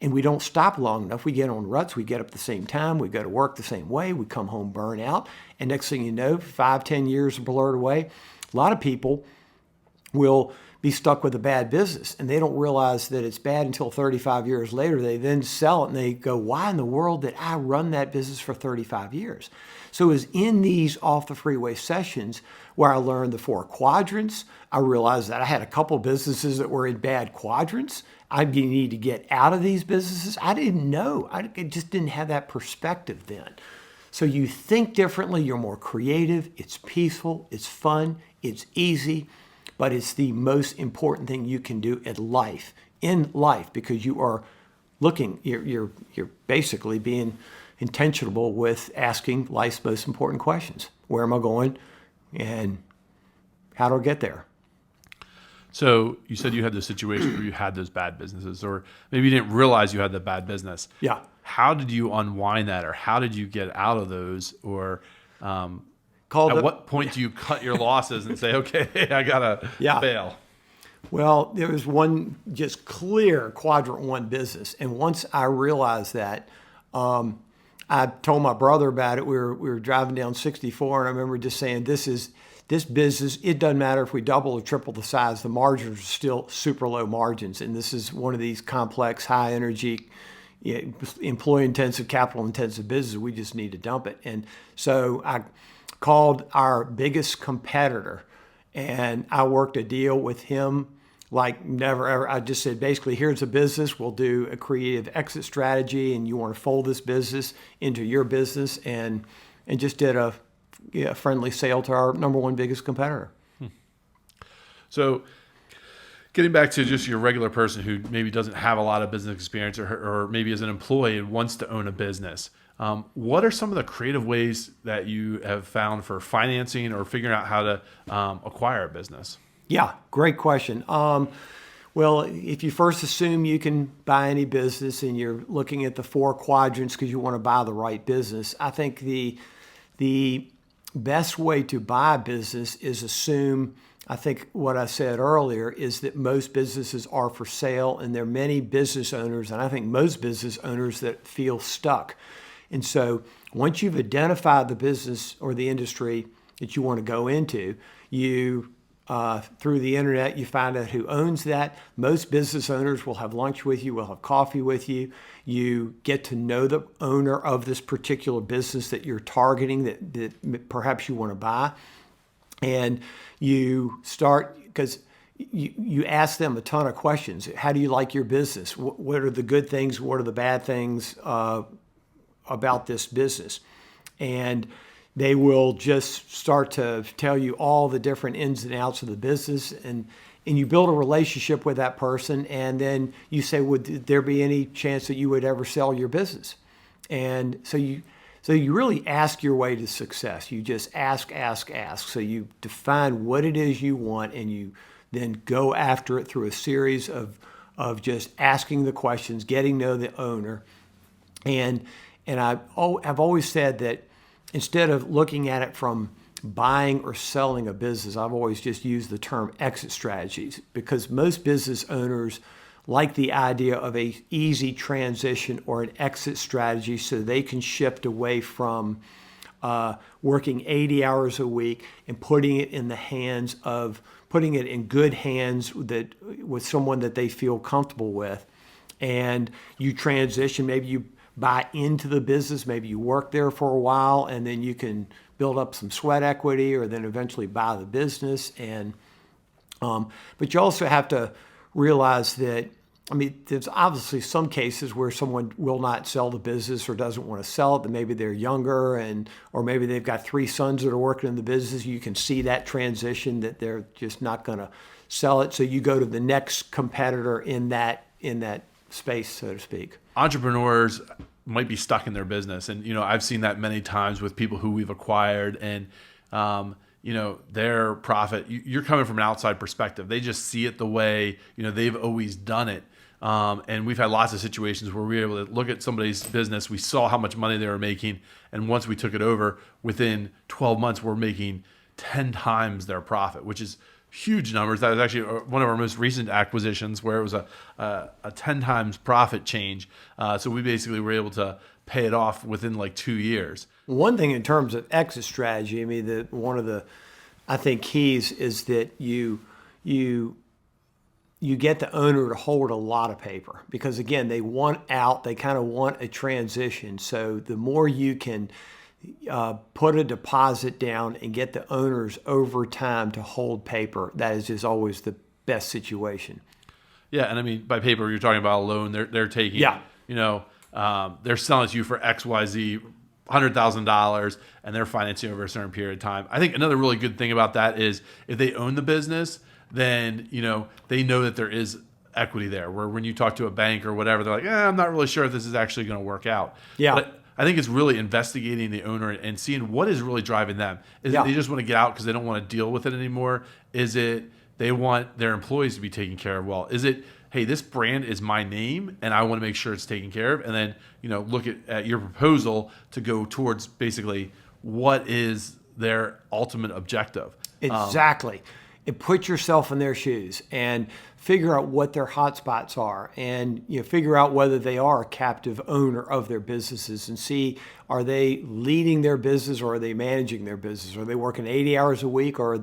And we don't stop long enough. We get on ruts. We get up at the same time. We go to work the same way. We come home burnt out. And next thing you know, 5-10 years blurred away. A lot of people will be stuck with a bad business, and they don't realize that it's bad until 35 years later. They then sell it, and they go, why in the world did I run that business for 35 years? So it was in these off the freeway sessions where I learned the 4 quadrants. I realized that I had a couple businesses that were in bad quadrants. I need to get out of these businesses. I didn't know. I just didn't have that perspective then. So you think differently. You're more creative. It's peaceful. It's fun. It's easy. But it's the most important thing you can do in life, because you are looking, you're basically being intentional with asking life's most important questions. Where am I going? And how do I get there? So you said you had this situation where you had those bad businesses, or maybe you didn't realize you had the bad business. Yeah. How did you unwind that, or how did you get out of those? Or what point do you cut your losses and say, okay, I gotta fail? Well, there was one just clear quadrant 1 business, and once I realized that, I told my brother about it. We were driving down 64, and I remember just saying, this business, it doesn't matter if we double or triple the size, the margins are still super low margins. And this is one of these complex, high energy, employee intensive, capital intensive businesses. We just need to dump it. And so I called our biggest competitor, and I worked a deal with him like never ever. I just said, basically, here's a business. We'll do a creative exit strategy, and you want to fold this business into your business, and just did a friendly sale to our number 1 biggest competitor. So getting back to just your regular person who maybe doesn't have a lot of business experience, or maybe is an employee and wants to own a business, what are some of the creative ways that you have found for financing or figuring out how to acquire a business? Yeah, great question. Well, if you first assume you can buy any business and you're looking at the 4 quadrants because you want to buy the right business, I think the best way to buy a business is assume, I think what I said earlier is that most businesses are for sale, and there are many business owners, and I think most business owners, that feel stuck. And so once you've identified the business or the industry that you want to go into, you through the internet, you find out who owns that. Most business owners will have lunch with you, will have coffee with you. You get to know the owner of this particular business that you're targeting, that perhaps you want to buy. And you start, because you ask them a ton of questions. How do you like your business? What are the good things? What are the bad things about this business? And they will just start to tell you all the different ins and outs of the business, and you build a relationship with that person, and then you say, would there be any chance that you would ever sell your business? And so you really ask your way to success. You just ask. So you define what it is you want, and you then go after it through a series of just asking the questions, getting to know the owner. And I've always said that instead of looking at it from buying or selling a business, I've always just used the term exit strategies, because most business owners like the idea of a easy transition or an exit strategy so they can shift away from working 80 hours a week and putting it in good hands with someone that they feel comfortable with. And you transition, maybe you buy into the business, maybe you work there for a while, and then you can build up some sweat equity, or then eventually buy the business. And but you also have to realize that, I mean, there's obviously some cases where someone will not sell the business or doesn't want to sell it, that maybe they're younger, or maybe they've got 3 sons that are working in the business. You can see that transition, that they're just not going to sell it. So you go to the next competitor in that space, so to speak. Entrepreneurs might be stuck in their business, and I've seen that many times with people who we've acquired, and their profit. You're coming from an outside perspective. They just see it the way they've always done it. And we've had lots of situations where we were able to look at somebody's business. We saw how much money they were making, and once we took it over, within 12 months, we're making 10 times their profit, which is huge numbers. That was actually one of our most recent acquisitions, where it was a 10 times profit change. So we basically were able to pay it off within like 2 years. One thing in terms of exit strategy, I mean, one of the, I think, keys is that you get the owner to hold a lot of paper, because again, they want out, they kind of want a transition. So the more you can put a deposit down and get the owners over time to hold paper, that is just always the best situation. Yeah, and I mean, by paper, you're talking about a loan. They're taking, they're selling it to you for XYZ, $100,000, and they're financing over a certain period of time. I think another really good thing about that is if they own the business, then they know that there is equity there. Where when you talk to a bank or whatever, they're like, I'm not really sure if this is actually going to work out. Yeah. But I think it's really investigating the owner and seeing what is really driving them. Is it they just want to get out because they don't want to deal with it anymore? Is it they want their employees to be taken care of well? Is it, hey, this brand is my name and I want to make sure it's taken care of? And then, look at your proposal to go towards basically what is their ultimate objective. Exactly. And put yourself in their shoes and figure out what their hot spots are, and figure out whether they are a captive owner of their businesses, and see, are they leading their business or are they managing their business? Are they working 80 hours a week, or are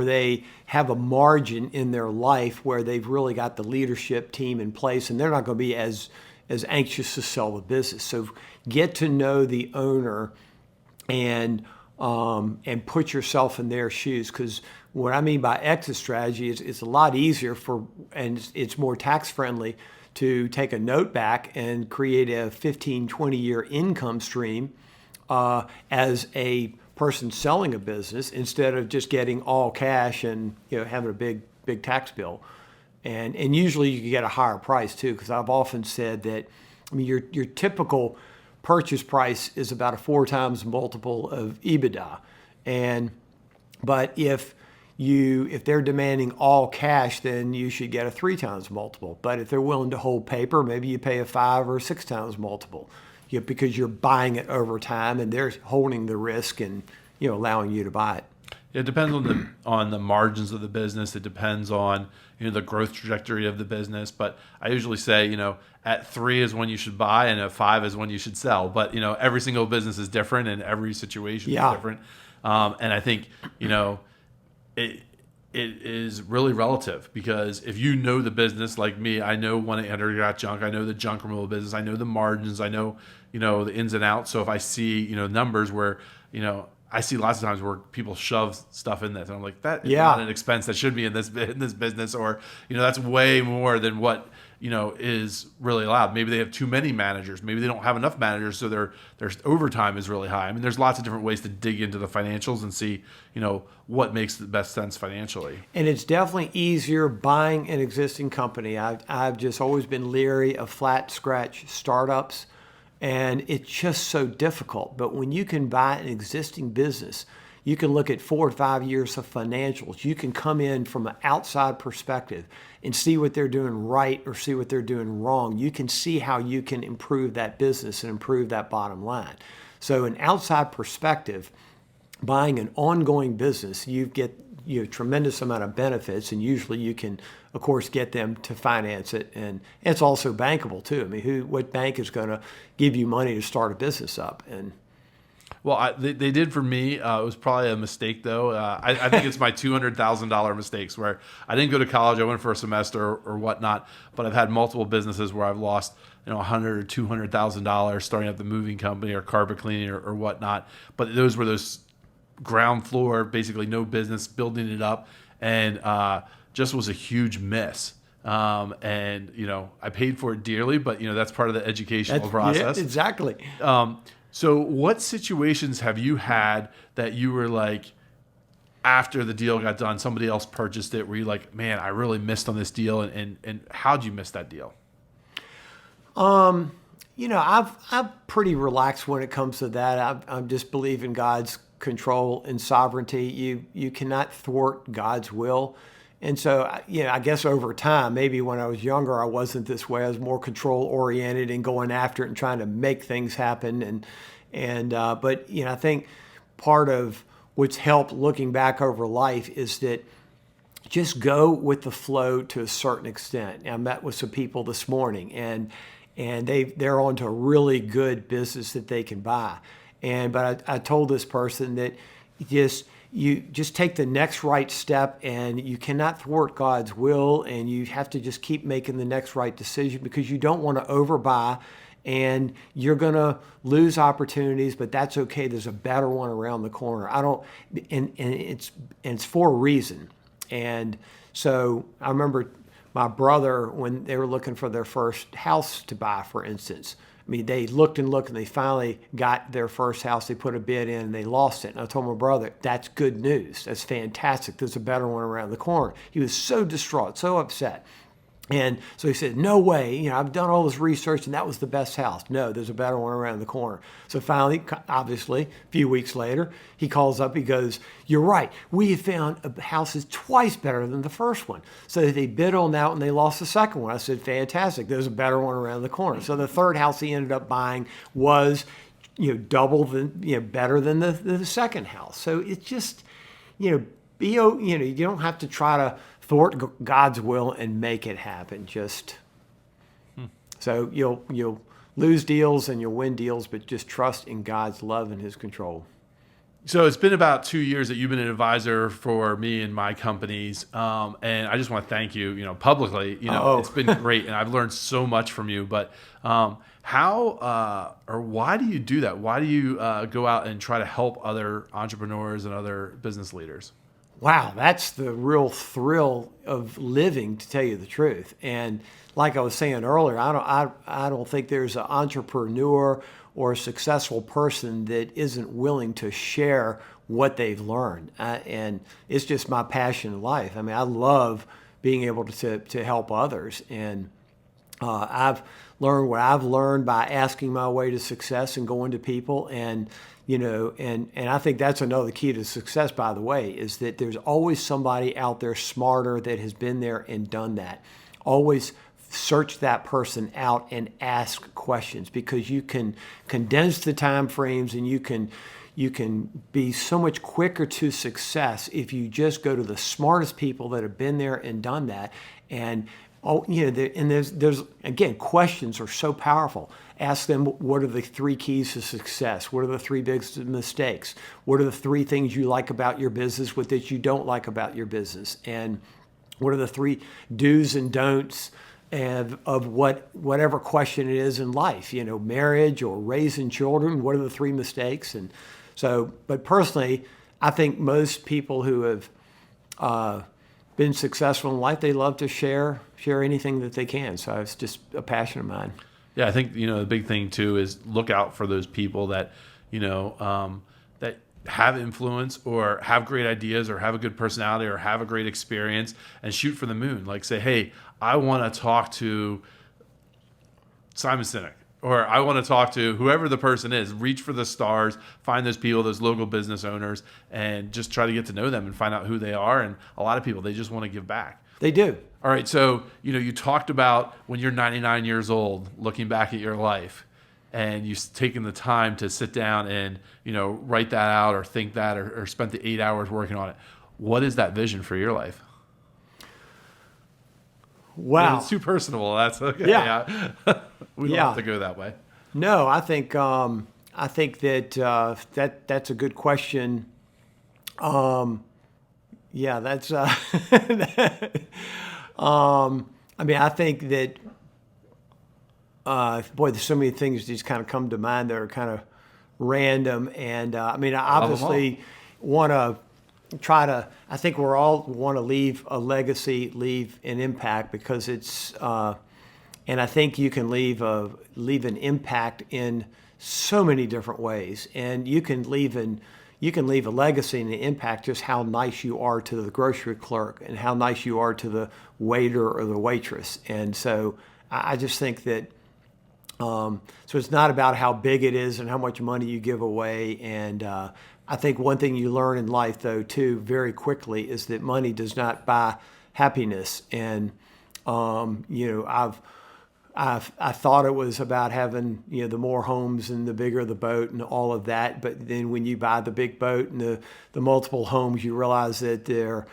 they have a margin in their life where they've really got the leadership team in place and they're not going to be as anxious to sell the business? So get to know the owner and put yourself in their shoes, because what I mean by exit strategy is it's a lot easier and it's more tax friendly to take a note back and create a 15, 20-year income stream as a person selling a business, instead of just getting all cash and having a big tax bill. And usually you can get a higher price too, because I've often said that, I mean, your typical purchase price is about a 4 times multiple of EBITDA. But if they're demanding all cash, then you should get a 3 times multiple. But if they're willing to hold paper, maybe you pay a 5 or 6 times multiple, because you're buying it over time and they're holding the risk and allowing you to buy it. It depends on the margins of the business. It depends on the growth trajectory of the business. But I usually say at 3 is when you should buy, and at 5 is when you should sell. But every single business is different, and every situation is different. And I think it is really relative, because if you know the business like me, I know 1-800 Got Junk, I know the junk removal business, I know the margins, I know the ins and outs. So if I see numbers where I see lots of times where people shove stuff in this, and I'm like, that is not an expense that should be in this business, or that's way more than what is really allowed. Maybe they have too many managers. Maybe they don't have enough managers, so their overtime is really high. I mean, there's lots of different ways to dig into the financials and see what makes the best sense financially. And it's definitely easier buying an existing company. I've just always been leery of flat scratch startups, and it's just so difficult. But when you can buy an existing business, you can look at 4 or 5 years of financials. You can come in from an outside perspective and see what they're doing right or see what they're doing wrong. You can see how you can improve that business and improve that bottom line. So an outside perspective buying an ongoing business, you get a tremendous amount of benefits, and usually you can, of course, get them to finance it, and it's also bankable too. I mean, what bank is going to give you money to start a business up? And Well, they did for me. It was probably a mistake, though. I think it's my $200,000 mistakes where I didn't go to college. I went for a semester or whatnot, but I've had multiple businesses where I've lost $100,000 or $200,000 starting up the moving company or carpet cleaning or whatnot. But those were those ground floor, basically no business, building it up, and just was a huge miss. And I paid for it dearly, but that's part of the educational process. Yeah, exactly. So what situations have you had that you were like, after the deal got done, somebody else purchased it, where you're like, man, I really missed on this deal, and how'd you miss that deal? I'm pretty relaxed when it comes to that. I just believe in God's control and sovereignty. You cannot thwart God's will. And so, I guess over time, maybe when I was younger, I wasn't this way. I was more control oriented and going after it and trying to make things happen. But I think part of what's helped looking back over life is that just go with the flow to a certain extent. I met with some people this morning, and they're onto a really good business that they can buy. But I told this person that you just take the next right step, and you cannot thwart God's will, and you have to just keep making the next right decision, because you don't want to overbuy, and you're going to lose opportunities, but that's okay. There's a better one around the corner. And it's for a reason. And so I remember my brother, when they were looking for their first house to buy, for instance. I mean, they looked and looked, and they finally got their first house. They put a bid in, and they lost it. And I told my brother, that's good news. That's fantastic. There's a better one around the corner. He was so distraught, so upset. And so he said, no way, I've done all this research, and that was the best house. No, there's a better one around the corner. So finally, obviously, a few weeks later, he calls up, he goes, you're right, we have found a house is twice better than the first one. So they bid on that, and they lost the second one. I said, fantastic, there's a better one around the corner. So the third house he ended up buying was, double better than the second house. So it's just, you don't have to try to thwart God's will and make it happen. So you'll lose deals and you'll win deals, but just trust in God's love and His control. So it's been about 2 years that you've been an advisor for me and my companies, and I just want to thank you, publicly. It's been great, and I've learned so much from you. But how or why do you do that? Why do you go out and try to help other entrepreneurs and other business leaders? Wow, that's the real thrill of living, to tell you the truth. And like I was saying earlier, I don't think there's an entrepreneur or a successful person that isn't willing to share what they've learned. And it's just my passion in life. I mean, I love being able to help others. And I've learned what I've learned by asking my way to success and going to people. And I think that's another key to success, by the way, is that there's always somebody out there smarter that has been there and done that. Always search that person out and ask questions, because you can condense the time frames, and you can be so much quicker to success if you just go to the smartest people that have been there and done that. And there's again, questions are so powerful. Ask them, what are the 3 keys to success? What are the 3 biggest mistakes? What are the 3 things you like about your business, what that you don't like about your business? And what are the 3 do's and don'ts of whatever question it is in life, marriage or raising children? What are the 3 mistakes? And so, but personally, I think most people who have been successful in life, they love to share anything that they can. So it's just a passion of mine. Yeah, I think the big thing too is look out for those people that that have influence or have great ideas or have a good personality or have a great experience, and shoot for the moon. Like, say, hey, I want to talk to Simon Sinek, or I want to talk to whoever the person is. Reach for the stars, find those people, those local business owners, and just try to get to know them and find out who they are. And a lot of people, they just want to give back. They do. All right, so you talked about when you're 99 years old, looking back at your life, and you've taken the time to sit down and, write that out or think that or spent the 8 hours working on it. What is that vision for your life? Wow. If it's too personal, that's okay. Yeah. We don't have to go that way. No, I think that that's a good question. Yeah, that's. I think that. Boy, there's so many things that just kind of come to mind that are kind of random, and I obviously want to try to. I think we're all want to leave a legacy, leave an impact, because it's. And I think you can leave an impact in so many different ways, and you can leave a legacy and an impact just how nice you are to the grocery clerk and how nice you are to the waiter or the waitress. And so I just think that so it's not about how big it is and how much money you give away. And I think one thing you learn in life, though, too, very quickly, is that money does not buy happiness. And I thought it was about having, the more homes and the bigger the boat and all of that. But then when you buy the big boat and the multiple homes, you realize that they're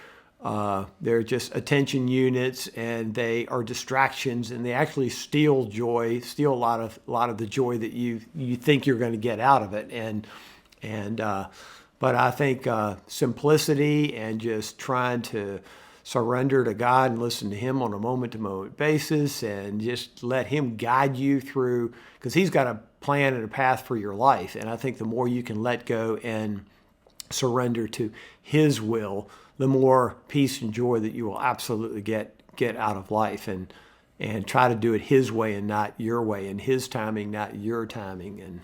just attention units, and they are distractions, and they actually steal a lot of the joy that you think you're going to get out of it. But I think simplicity and just trying to surrender to God and listen to Him on a moment-to-moment basis, and just let Him guide you through, because He's got a plan and a path for your life. And I think the more you can let go and surrender to His will, the more peace and joy that you will absolutely get out of life, and try to do it His way and not your way, and His timing, not your timing. And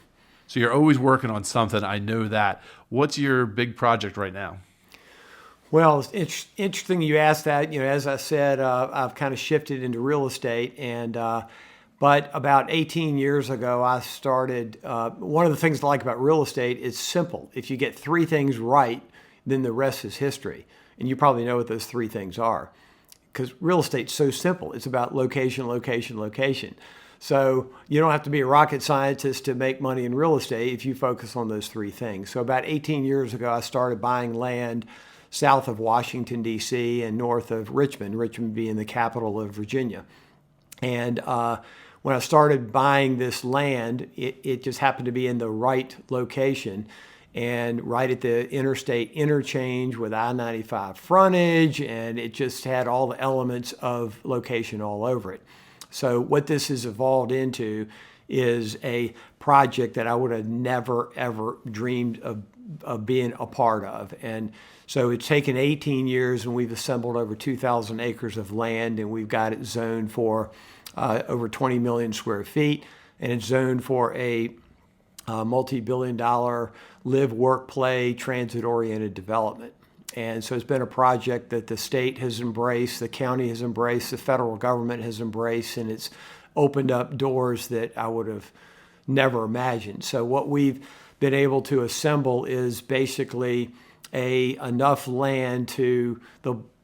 so you're always working on something. I know that. What's your big project right now? Well, it's interesting you asked that. As I said, I've kind of shifted into real estate, but about 18 years ago, I started. One of the things I like about real estate is simple. If you get three things right, then the rest is history. And you probably know what those three things are, because real estate's so simple. It's about location, location, location. So you don't have to be a rocket scientist to make money in real estate if you focus on those three things. So about 18 years ago, I started buying land south of Washington, D.C. and north of Richmond being the capital of Virginia. And when I started buying this land, it just happened to be in the right location and right at the interstate interchange with I-95 frontage, and it just had all the elements of location all over it. So what this has evolved into is a project that I would have never, ever dreamed of being a part of. And so it's taken 18 years, and we've assembled over 2,000 acres of land, and we've got it zoned for over 20 million square feet, and it's zoned for a multi-billion-dollar live, work, play, transit-oriented development. And so it's been a project that the state has embraced, the county has embraced, the federal government has embraced, and it's opened up doors that I would have never imagined. So what we've been able to assemble is basically enough land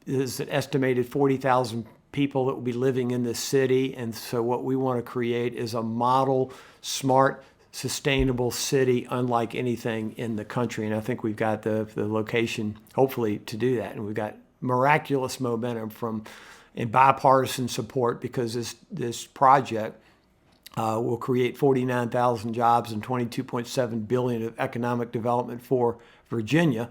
is an estimated 40,000 people that will be living in this city. And so what we want to create is a model, smart, sustainable city unlike anything in the country. And I think we've got the location, hopefully, to do that. And we've got miraculous momentum and bipartisan support, because this project will create 49,000 jobs and $22.7 billion of economic development for Virginia.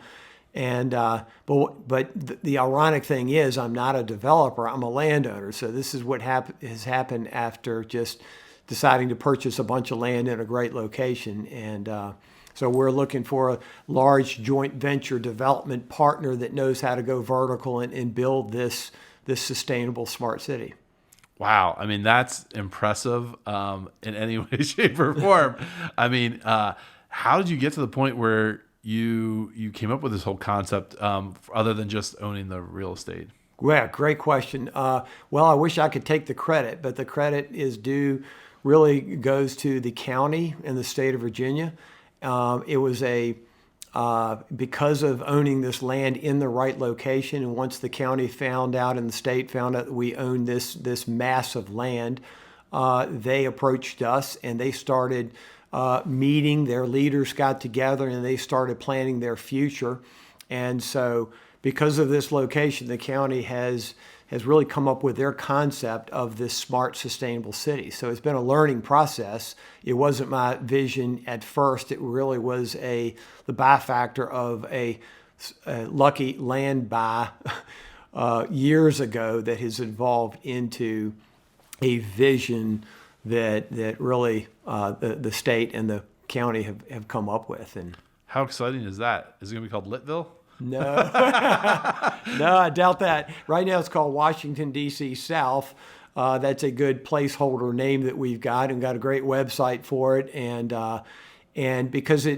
And but the ironic thing is, I'm not a developer; I'm a landowner. So this is what has happened after just deciding to purchase a bunch of land in a great location. And so we're looking for a large joint venture development partner that knows how to go vertical and build this sustainable smart city. Wow. I mean, that's impressive in any way, shape, or form. I mean, how did you get to the point where you came up with this whole concept other than just owning the real estate? Yeah, great question. Well, I wish I could take the credit, but the credit really goes to the county and the state of Virginia. It was because of owning this land in the right location, and once the county found out and the state found out that we owned this mass of land, they approached us and they started meeting. Their leaders got together and they started planning their future. And so because of this location, the county has really come up with their concept of this smart, sustainable city. So it's been a learning process. It wasn't my vision at first. It really was the buy factor of a lucky land buy years ago that has evolved into a vision that really the state and the county have come up with. And how exciting is that? Is it going to be called Littville? No, no, I doubt that. Right now it's called Washington, D.C. South. That's a good placeholder name that we've got, and got a great website for it. And because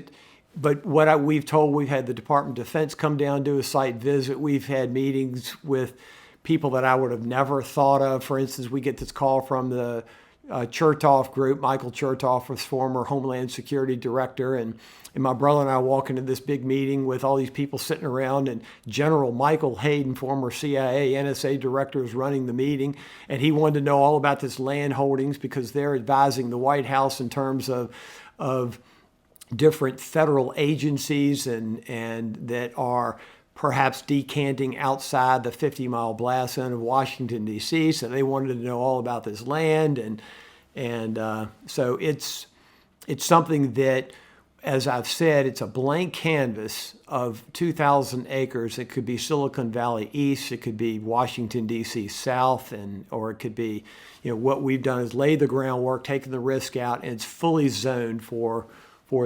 but what we've told, we've had the Department of Defense come down, do a site visit. We've had meetings with people that I would have never thought of. For instance, we get this call from the Chertoff group. Michael Chertoff was former Homeland Security Director, and my brother and I walk into this big meeting with all these people sitting around, and General Michael Hayden, former CIA, NSA Director, is running the meeting, and he wanted to know all about this land holdings because they're advising the White House in terms of different federal agencies and that are perhaps decanting outside the 50-mile blast zone of Washington, D.C. So they wanted to know all about this land. And so it's something that, as I've said, it's a blank canvas of 2,000 acres. It could be Silicon Valley East. It could be Washington, D.C. South, or it could be, what we've done is lay the groundwork, taken the risk out, and it's fully zoned for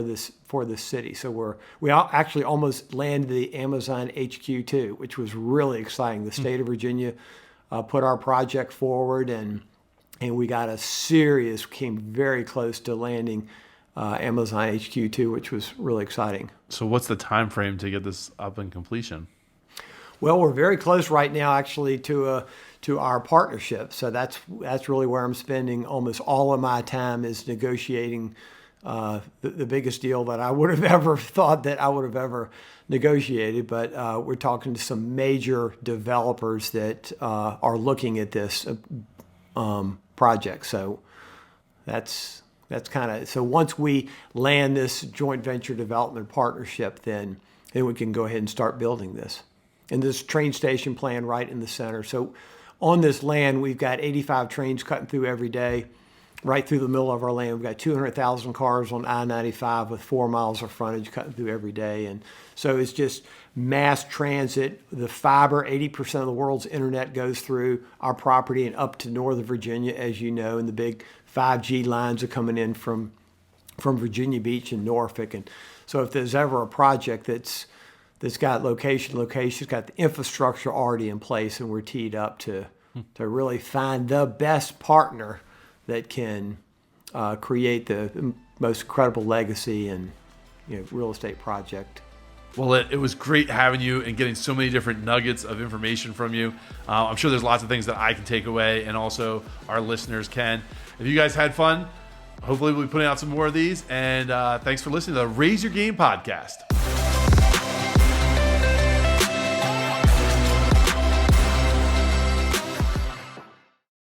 this city. So we actually almost landed the Amazon HQ too, which was really exciting. The state of Virginia put our project forward, and we came very close to landing Amazon HQ too, which was really exciting. So what's the time frame to get this up in completion? Well, we're very close right now, actually, to our partnership. So that's really where I'm spending almost all of my time, is negotiating the biggest deal that I would have ever thought that I would have ever negotiated. But we're talking to some major developers that are looking at this project. So that's kind of, so once we land this joint venture development partnership, then we can go ahead and start building this. And this train station plan right in the center. So on this land, we've got 85 trains cutting through every day. Right through the middle of our land, we've got 200,000 cars on I-95 with 4 miles of frontage cutting through every day. And so it's just mass transit. The fiber, 80% of the world's internet goes through our property and up to Northern Virginia, as you know, and the big 5G lines are coming in from Virginia Beach and Norfolk. And so if there's ever a project that's got location's got the infrastructure already in place, and we're teed up to really find the best partner that can create the most credible legacy and real estate project. Well, it was great having you and getting so many different nuggets of information from you. I'm sure there's lots of things that I can take away, and also our listeners can. If you guys had fun, hopefully we'll be putting out some more of these. And thanks for listening to the Raise Your Game podcast.